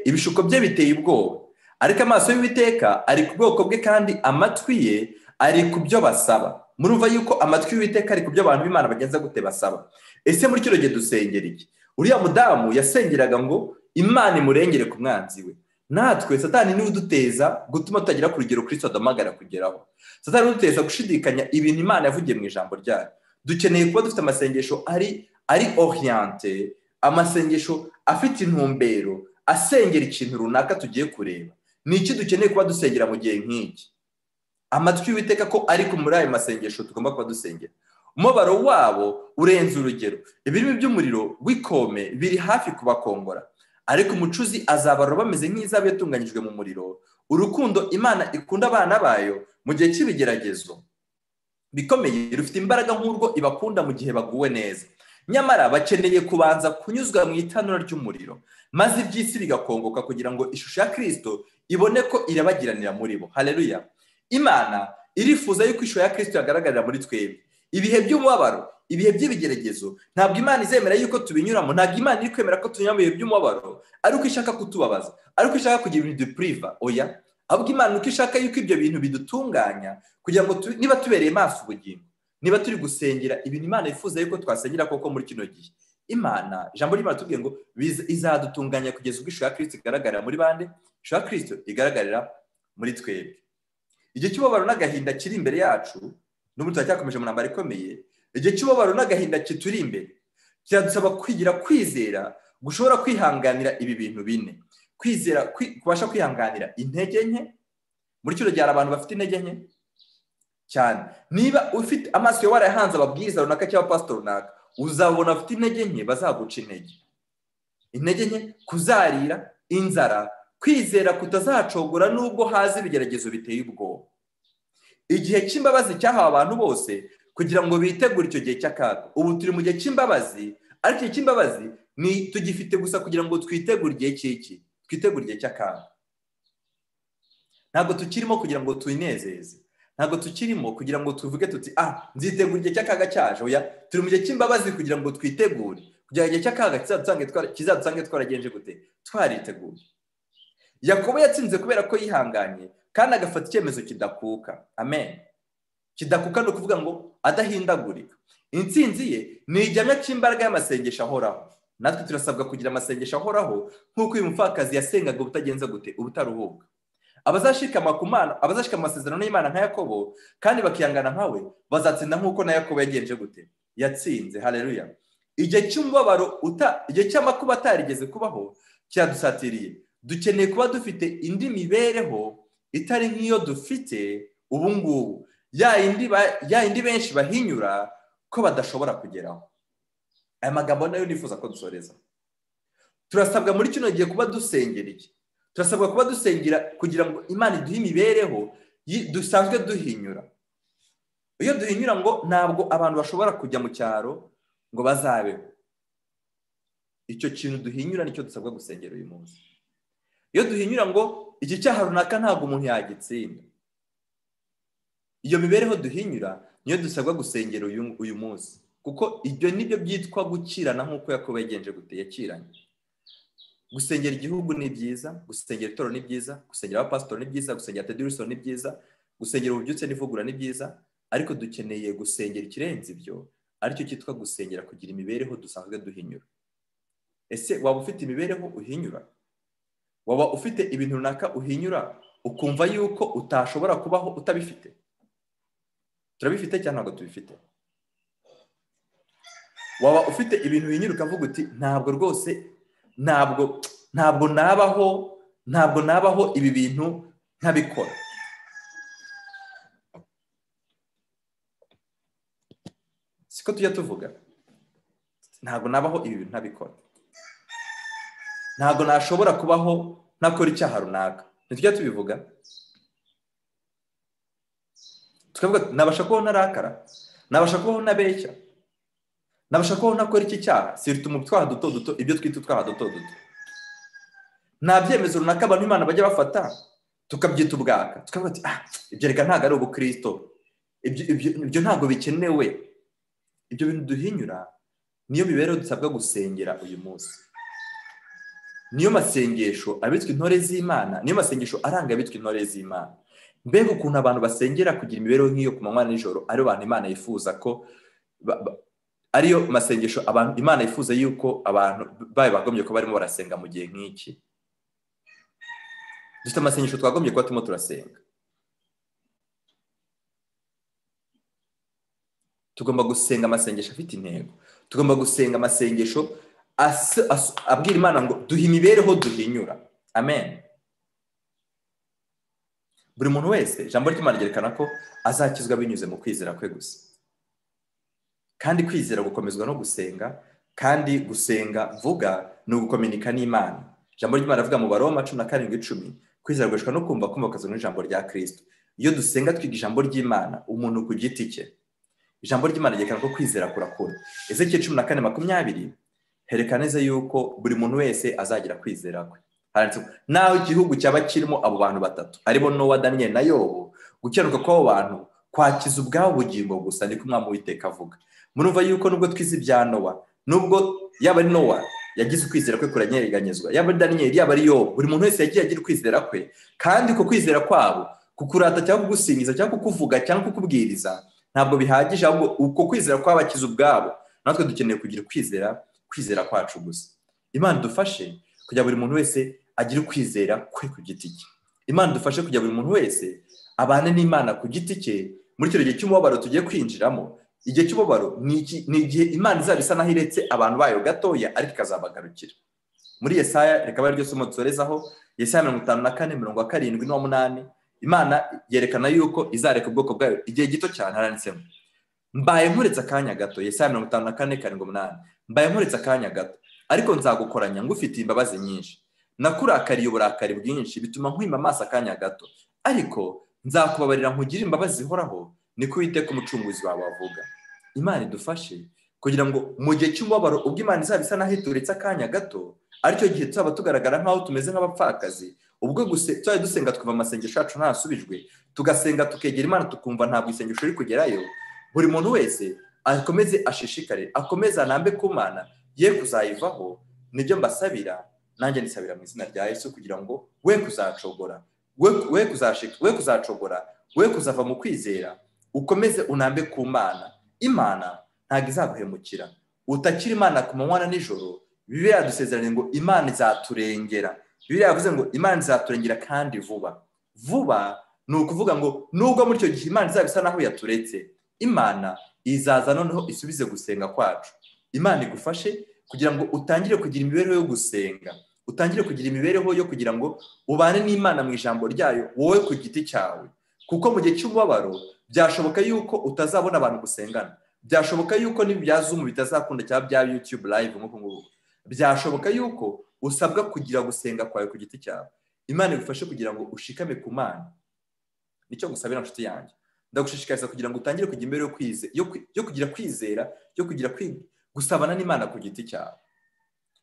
Ibishuko bye biteye ubwoba, ariko amaso y'Uwiteka ari ku bwoko bwe kandi amatwi ye ari ku byo basaba. Murumva yuko amatwi y'Uwiteka ari ku byo abantu b'Imana bagenza gute basaba. Ese muri kino gihe dusengera iki? Uriya mudamu yasengeraga ngo Imana imurengere ku mwanzi we. Natwe Satani niwe uduteza gutuma tutagira ku rugero Kristo adamagara kugeraho. Satani uduteza gushidikanya ibintu Imana yavugiye mu ijambo ryayo. Dukeneye kuba dufite amasengesho ari orienté, amasengesho afite intumbero, asengera ikintu runaka tugiye kureba. Ni iki dukeneye kuba dusengera mu gihe nk'iki? Amatwi y'Uwiteka ko ari ku muri ayo masengesho tugomba kuba dusengera. Umubabaro wabo urenze urugero, ibirimi by'umuriro w'ikome biri hafi kubakongora, ariko umucuzi azabarura bameze nk'izabu yatunganyijwe mu muriro. Urukundo Imana ikunda abana bayo mu gihe cy'ibigeragezo bikomeye rufite imbaraga nk'urwo ibakunda mu gihe baguwe neza. Nyamara bakeneye kubanza kunyuzwa mu itanura ry'umuriro, maze iby'isi bigakongoka kugira ngo ishusho ya Kristo ibone ko irabagiranira muri bo. Haleluya. Imana irifuza yuko ishusho ya Kristo yagaragarira muri twebwe. Ibihe by'umubabaro, ibihe by'ibigeragezo, ntabwo Imana izemera yuko tubinyuramo. Ntabwo Imana iri kwemera ko tunyura mu bihe by'umubabaro ariko ishaka kutubabaza, ariko ishaka kugira ibintu dupriva. Oya, ahubwo Imana uko ishaka yuko ibyo bintu bidutunganya kugira ngo niba tubereye maso ubugingo, niba turi gusengera ibintu Imana yifuza yuko twasengera koko muri kino gihe, Imana, ijambo ry'Imana tubwiye ngo izadutunganya kugeza ubwo ishusho ya Kristo igaragarira muri bande? Ishusho ya Kristo igaragarira muri twebwe. Igihe cy'umubabaro n'agahinda kiri imbere yacu, n'ubu turacyakomeje mu ntambara ikomeye. Igihe cy'umubabaro n'agahinda kituri imbere kiradusaba kwigira kwizera gushobora kwihanganira ibi bintu bine. Kwizera kubasha kwihanganira intege nke. Muri kino gihe abantu bafite intege nke cyane. Niba ufite amaso yawe warahanze ababwiriza runaka cyangwa pastor runaka, uzabona afite intege nke bazaguca intege. Intege nke, kuzarira, inzara, kwizera kutazacogora nubwo hazi ibigeragezo biteye ubwoba. Igihe cy'imbabazi cyahawe abantu bose kugira ngo bitegure icyo gihe cy'akaga. Ubu turi mu gihe cy'imbabazi, ariko igihe cy'imbabazi ni tugifite gusa kugira ngo twitegure igihe cy'iki, twitegure igihe cy'akaga. Ntabwo tukirimo kugira ngo twinezeze, ntabwo tukirimo kugira ngo tuvuge tuti nzitegura igihe cy'akaga cyaje. Oya, turi mu gihe cy'imbabazi kugira ngo twitegure kugira igihe cy'akaga kizadusange twaragenje gute, twariteguye. Yakobo yatsinze kubera ko yihanganye kandi agafata icyemezo kidakuka. Amen. Kidakuka no kuvuga ngo adahindagurika. Intsinzi ye ni igihamya cy'imbaraga y'amasengesho ahoraho. natwe turasabwa kugira amasengesho ahoraho nk'uko uyu mupfakazi yasengaga ubutagenza gute, ubutaruhuka. Abazashikama ku Mana, abazashikama amasezerano y'Imana nka Yakobo kandi bakiyangana nkawe, bazatsinda nk'uko na Yakobo yagenje gute, yatsinze. Haleluya. Igihe cy'umubabaro igihe cy'amakuba atarigeze kubaho cyadusatiriye, dukeneye kuba dufite indi mibereho itari nk'iyo dufite ubu ngubu, ya indi benshi bahinyura ko badashobora kugeraho. Aya magambo nayo nifuza ko dusoreza. Turasabwa muri kino gihe kuba dusengera iki? Turasabwa kuba dusengera kugira ngo Imana iduhe imibereho dusanzwe duhinyura. Iyo duhinyura ngo ntabwo abantu bashobora kujya mu cyaro ngo bazabeho. Icyo kintu duhinyura nicyo dusabwa gusengera uyu munsi. Iyo duhinyura ngo iki cyaha runaka ntabwo umuntu yagitsinda, iyo mibereho duhinyura niyo dusabwa gusengera uyu munsi, kuko ibyo nibyo byitwa gukirana nk'uko Yakobo yagenje gute, yakiranye. Gusengera igihugu ni byiza, gusengera itorero ni byiza, gusengera abapasitori ni byiza, gusengera tedirisoni ni byiza, gusengera ububyutse n'ivugura ni byiza, ariko dukeneye gusengera ikirenze ibyo, aricyo cyitwa gusengera kugira imibereho dusanzwe duhinyura. Ese waba ufite imibereho uhinyura? Waba ufite ibintu runaka uhinyura ukumva yuko utashobora kubaho utabifite? Turabifite cyangwa ntabwo tubifite? Waba ufite ibintu uhinyura ukavuga uti ntabwo rwose, ntabwo nabaho ibi bintu ntabikora. Siko tujya tuvuga, ntabwo nabaho ibi bintu ntabikora, ntabwo nashobora kubaho ntakora icyaha runaka. Ntitujya tubivuga? Tukavuga nabasha kubaho narakara, nabasha kubaho nabeshya, nabasha kubaho nakora iki cyaha. Sirita mu twaha duto duto, ibyo twita utwaha duto duto. Nta byemezo runaka abantu Imana bajya bafata tukabyita ubwaka, tukavuga ati ibyo reka ntabwo ari ubukristo, ibyo ntabwo bikenewe. Ibyo bintu duhinyura niyo mibereho dusabwa gusengera uyu munsi. Niyo masengesho abitwa intore z'Imana, niyo masengesho aranga abitwa intore z'Imana. Mbega ukuntu abantu basengera kugira imibereho nk'iyo ku manywa n'ijoro, ari abantu Imana yifuza ko ariyo masengesho abantu Imana yifuza yuko abantu bagombye ko barimo barasenga mu gihe nk'iki. Dufite amasengesho twagombye kuba turimo turasenga. Tugomba gusenga amasengesho afite intego. Tugomba gusenga amasengesho abwira Imana ngo duhe imibereho duhinyura. Amen. Buri muntu wese ijambo ry'Imana ryerekana ko azakizwa binyuze mu kwizera kwe gusa. Kandi kwizera gukomezwa no gusenga, kandi gusenga mvuga ni ugukominika n'Imana. Ijambo ry'Imana rivuga mu Baroma 17:10, kwizera gushika no kumva bakazana ijambo rya Kristo. Iyo dusenga twiga ijambo ry'Imana umuntu ku giti cye, ijambo ry'Imana ryerekana ko kwizera kurakura. Ezekiel 14:20 herekana neza yuko buri muntu wese azagira kwizera kwe. Naho igihugu cyaba kirimo abo bantu batatu aribo Nowa, Daniel na Yobu, gukiranuka kw'abo bantu kwakiza ubwabo bugingo gusa, niko Umwami Uwiteka avuga. Murumva yuko nubwo twize ibya Nowa, nubwo yaba ari Nowa yagize ukwizera kwe kuranyeganyezwa, yaba ari Daniel, yaba ari Yobu, buri muntu wese yagiye agira ukwizera kwe, kandi uko kwizera kwabo kukurata cyangwa kugusingiza cyangwa kukuvuga cyangwa kukubwiriza ntabwo bihagije, ahubwo uko kwizera kwabakiza ubwabo. Natwe dukeneye kugira kwizera kwacu gusa. Imana dufashe kugira buri muntu wese agira ukwizera kwe ku giti cye. Imana dufashe kugira buri muntu wese abane n'Imana ku giti cye muri cyo gihe cy'umubabaro tugiye kwinjiramo. Igihe cy'umubabaro ni igihe Imana izabisa naho iretse abantu bayo gatoya, ariko ikazabagarukira. Muri Yesaya, reka bari ryo somo dusorezaho, Yesaya 54:7-8, Imana yerekana yuko izareka ubwoko bwayo igihe gito cyane. Haranditsemo mbaye nkuretse akanya gato. Yesaya 54:7-8, mbaye nkuretse akanya gato, ariko nzagukoranya ngufitiye imbabazi nyinshi. Nakurakariye uburakari bwinshi bituma nkwima amaso akanya gato, ariko nzakubabarira nkugire imbabazi zihoraho, niko Uwiteka Umucunguzi wawe avuga. Imana idufashe kugira ngo mu gihe cy'umubabaro ubwo Imana izabisa naho ituretse akanya gato, aricyo gihe tuzaba tugaragara nk'aho tumeze nk'abapfakazi. Ubwo tuzajya dusenga twumva amasengesho yacu ntasubijwe, tugasenga tukegera Imana tukumva ntabwo isengesho riri kugerayo. Buri muntu wese akomeze ashishikare, akomeze anambe ku Mana, ye kuzayivaho. Nibyo mbasabira, nanjye nisabira mu izina rya Yesu, kugira ngo we kuzacogora, we kuzacogora, we kuzava mu kwizera, ukomeze unambe ku Mana. Imana ntabwo izaguhemukira. Utakira Imana ku manywa na nijoro, Bibiliya yadusezeranye ngo Imana izaturengera. Bibiliya yavuze ngo Imana izaturengera kandi vuba. Vuba ni ukuvuga ngo nubwo muri icyo gihe Imana izaba isa naho yaturetse, Imana izaza noneho isubize gusenga kwacu. Imana igufashe kugira ngo utangire kugira imibereho yo gusenga, utangire kugira imibereho yo kugira ngo ubane n'Imana mu ijambo ryayo wowe ku giti cyawe. Kuko mu gihe cy'umubabaro byashoboka yuko utazabona abantu gusengana, byashoboka yuko n'ibya Zoom bitazakunda cyangwa bya YouTube live nk'uko nguko, byashoboka yuko usabwa kugira gusenga kwawe ku giti cyawe. Imana igufashe kugira ngo ushikame ku Mana. Nicyo gusabira nshuti yanjye. Ndagushishikariza kugira ngo utangire kugira imbere yo kugira kwizera, yo kugira gusabana n'Imana ku giti cyawe.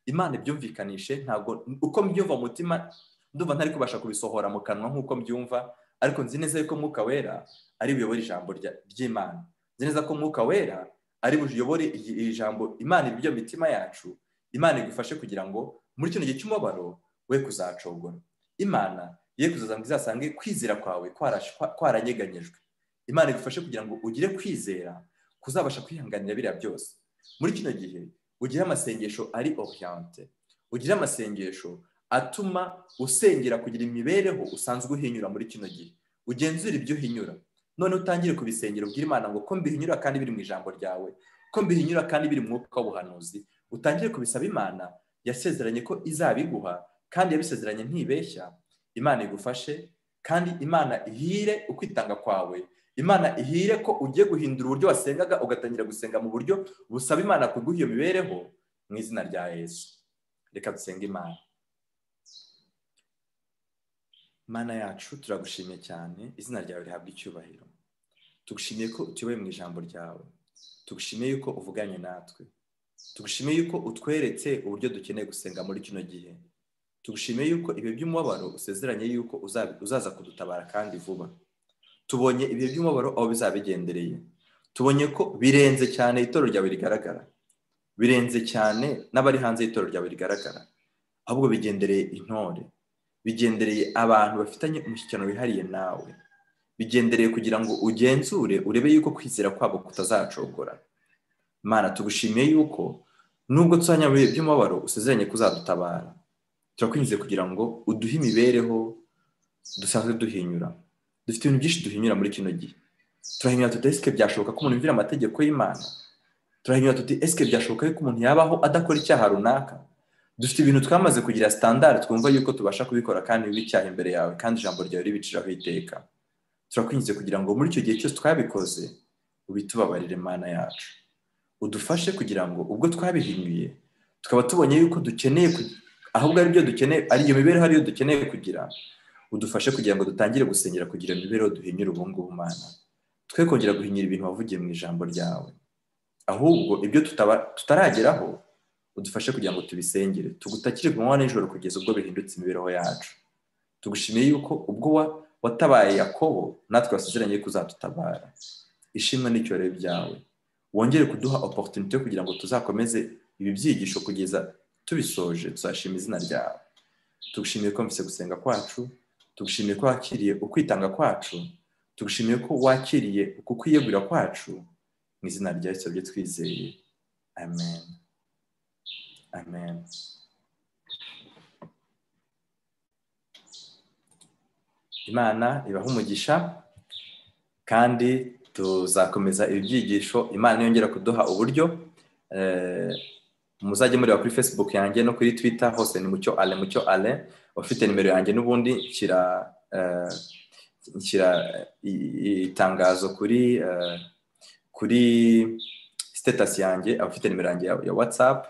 Imana ibyumvikanishe, ntabwo uko mbyumva mu mutima ndumva ntari kubasha kubisohora mu kanwa nk'uko mbyumva, ariko nzi neza yuko Mwuka Wera ari buyobore ijambo ry'Imana. Nzi neza ko Mwuka Wera ari buyobore iri jambo Imana ibyo mitima yacu. Imana igufashe kugira ngo muri kino gihe cy'umubabaro we kuzacogora. Imana ye kuzaza ngo izasange kwizera kwawe kwaranyeganyejwe. Imana igufashe kugira ngo ugire kwizera kuzabasha kwihanganira biriya byose. Muri kino gihe ugire amasengesho ari orienté, ugire amasengesho atuma usengera kugira imibereho usanzwe uhinyura muri kino gihe. Ugenzura ibyo uhinyura, none utangire kubisengera, ubwire Imana ngo ko mbihinyura kandi biri mu ijambo ryawe, ko mbihinyura kandi biri mu mwuka w'ubuhanuzi. Utangire kubisaba Imana, yasezeranye ko izabiguha kandi yabisezeranye ntibeshya. Imana igufashe kandi Imana ihire ukwitanga kwawe. Imana ihire ko ugiye guhindura uburyo wasengaga ugatangira gusenga mu buryo busaba Imana kuguha iyo mibereho mu izina rya Yesu. Reka dusenge Imana. Mana yacu, turagushimiye cyane, izina ryawe rihabwa icyubahiro. Tugushimiye ko utuyoboye mu ijambo ryawe, tugushimiye yuko uvuganye natwe, tugushimiye yuko utweretse uburyo dukeneye gusenga muri kino gihe, tugushimiye yuko ibihe by'umubabaro usezeranye yuko uzaza kudutabara kandi vuba. Tubonye ibihe by'umubabaro aho bizabigendereye, tubonye ko birenze cyane itorero ryawe rigaragara, birenze cyane n'abari hanze y'itorero ryawe rigaragara, ahubwo bigendereye intore, bigendereye abantu bafitanye umushyikirano wihariye nawe, bigendereye kugira ngo ugenzure urebe yuko kwizera kwabo kutazacogora. Mana, tugushimiye yuko nubwo tuzanya mu bihe by'umubabaro usezeranye kuzadutabara. Turakwinjize kugira ngo uduhe imibereho dusanzwe duhinyura. Dufite ibintu byinshi duhinyura muri kino gihe. Turahinyura tuti eske byashoboka ko umuntu yumvira amategeko y'Imana? Turahinyura tuti eske byashoboka ko umuntu yabaho adakora icyaha runaka? Dufite ibintu twamaze kugira standard twumva yuko tubasha kubikora kandi bicyaha imbere yawe, kandi ijambo ryawe ribiciraho iteka. Turakwinjize kugira ngo muri icyo gihe cyose twabikoze ubitubabarire Mana yacu. Udufashe kugira ngo ubwo twabihinyuye tukaba tubonye yuko dukeneye ahubwo ari byo dukeneye, ari iyo mibereho ariyo dukeneye kugira, udufashe kugira ngo dutangire gusengera kugira imibereho duhinyura ubu ngubu Mana. Twe kongera guhinyira ibintu wavugiye mu ijambo ryawe, ahubwo ibyo tutarageraho udufashe kugira ngo tubisengere, tugutakire ku manywa n'ijoro kugeza ubwo bihindutse imibereho yacu. Tugushimiye yuko ubwo watabaye Yakobo natwe wasezeranye ko uzadutabara. Ishimwe n'icyubahiro byawe, wongere kuduha opportunité kugira ngo tuzakomeze ibi byigisho kugeza tubisoje. Tuzashima izina ryawe. Tugushimiye ko mvise gusenga kwacu, tugushimiye ko wakiriye ukwitanga kwacu, tugushimiye ko wakiriye ukukwiyegurira kwacu. Mu izina rya Yesu byo twizeye, amen. Amen. Imana ibaha umugisha, kandi tuzakomeza ibi byigisho. Imana yongera kuduha uburyo. Muzajye mureba kuri Facebook yanjye no kuri Twitter, hose ni Mucyo Ale. Ufite nimero yanjye n'ubundi nshyira itangazo kuri status yanjye, abafite nimero yanjye ya WhatsApp.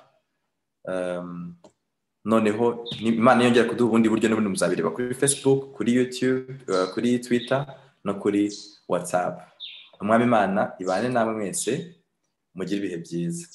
Noneho Imana yongera kuduha ubundi buryo n'ubundi muzabireba kuri Facebook, kuri YouTube, kuri Twitter no kuri WhatsApp. Umwami Imana ibane namwe mwese, mugire ibihe byiza.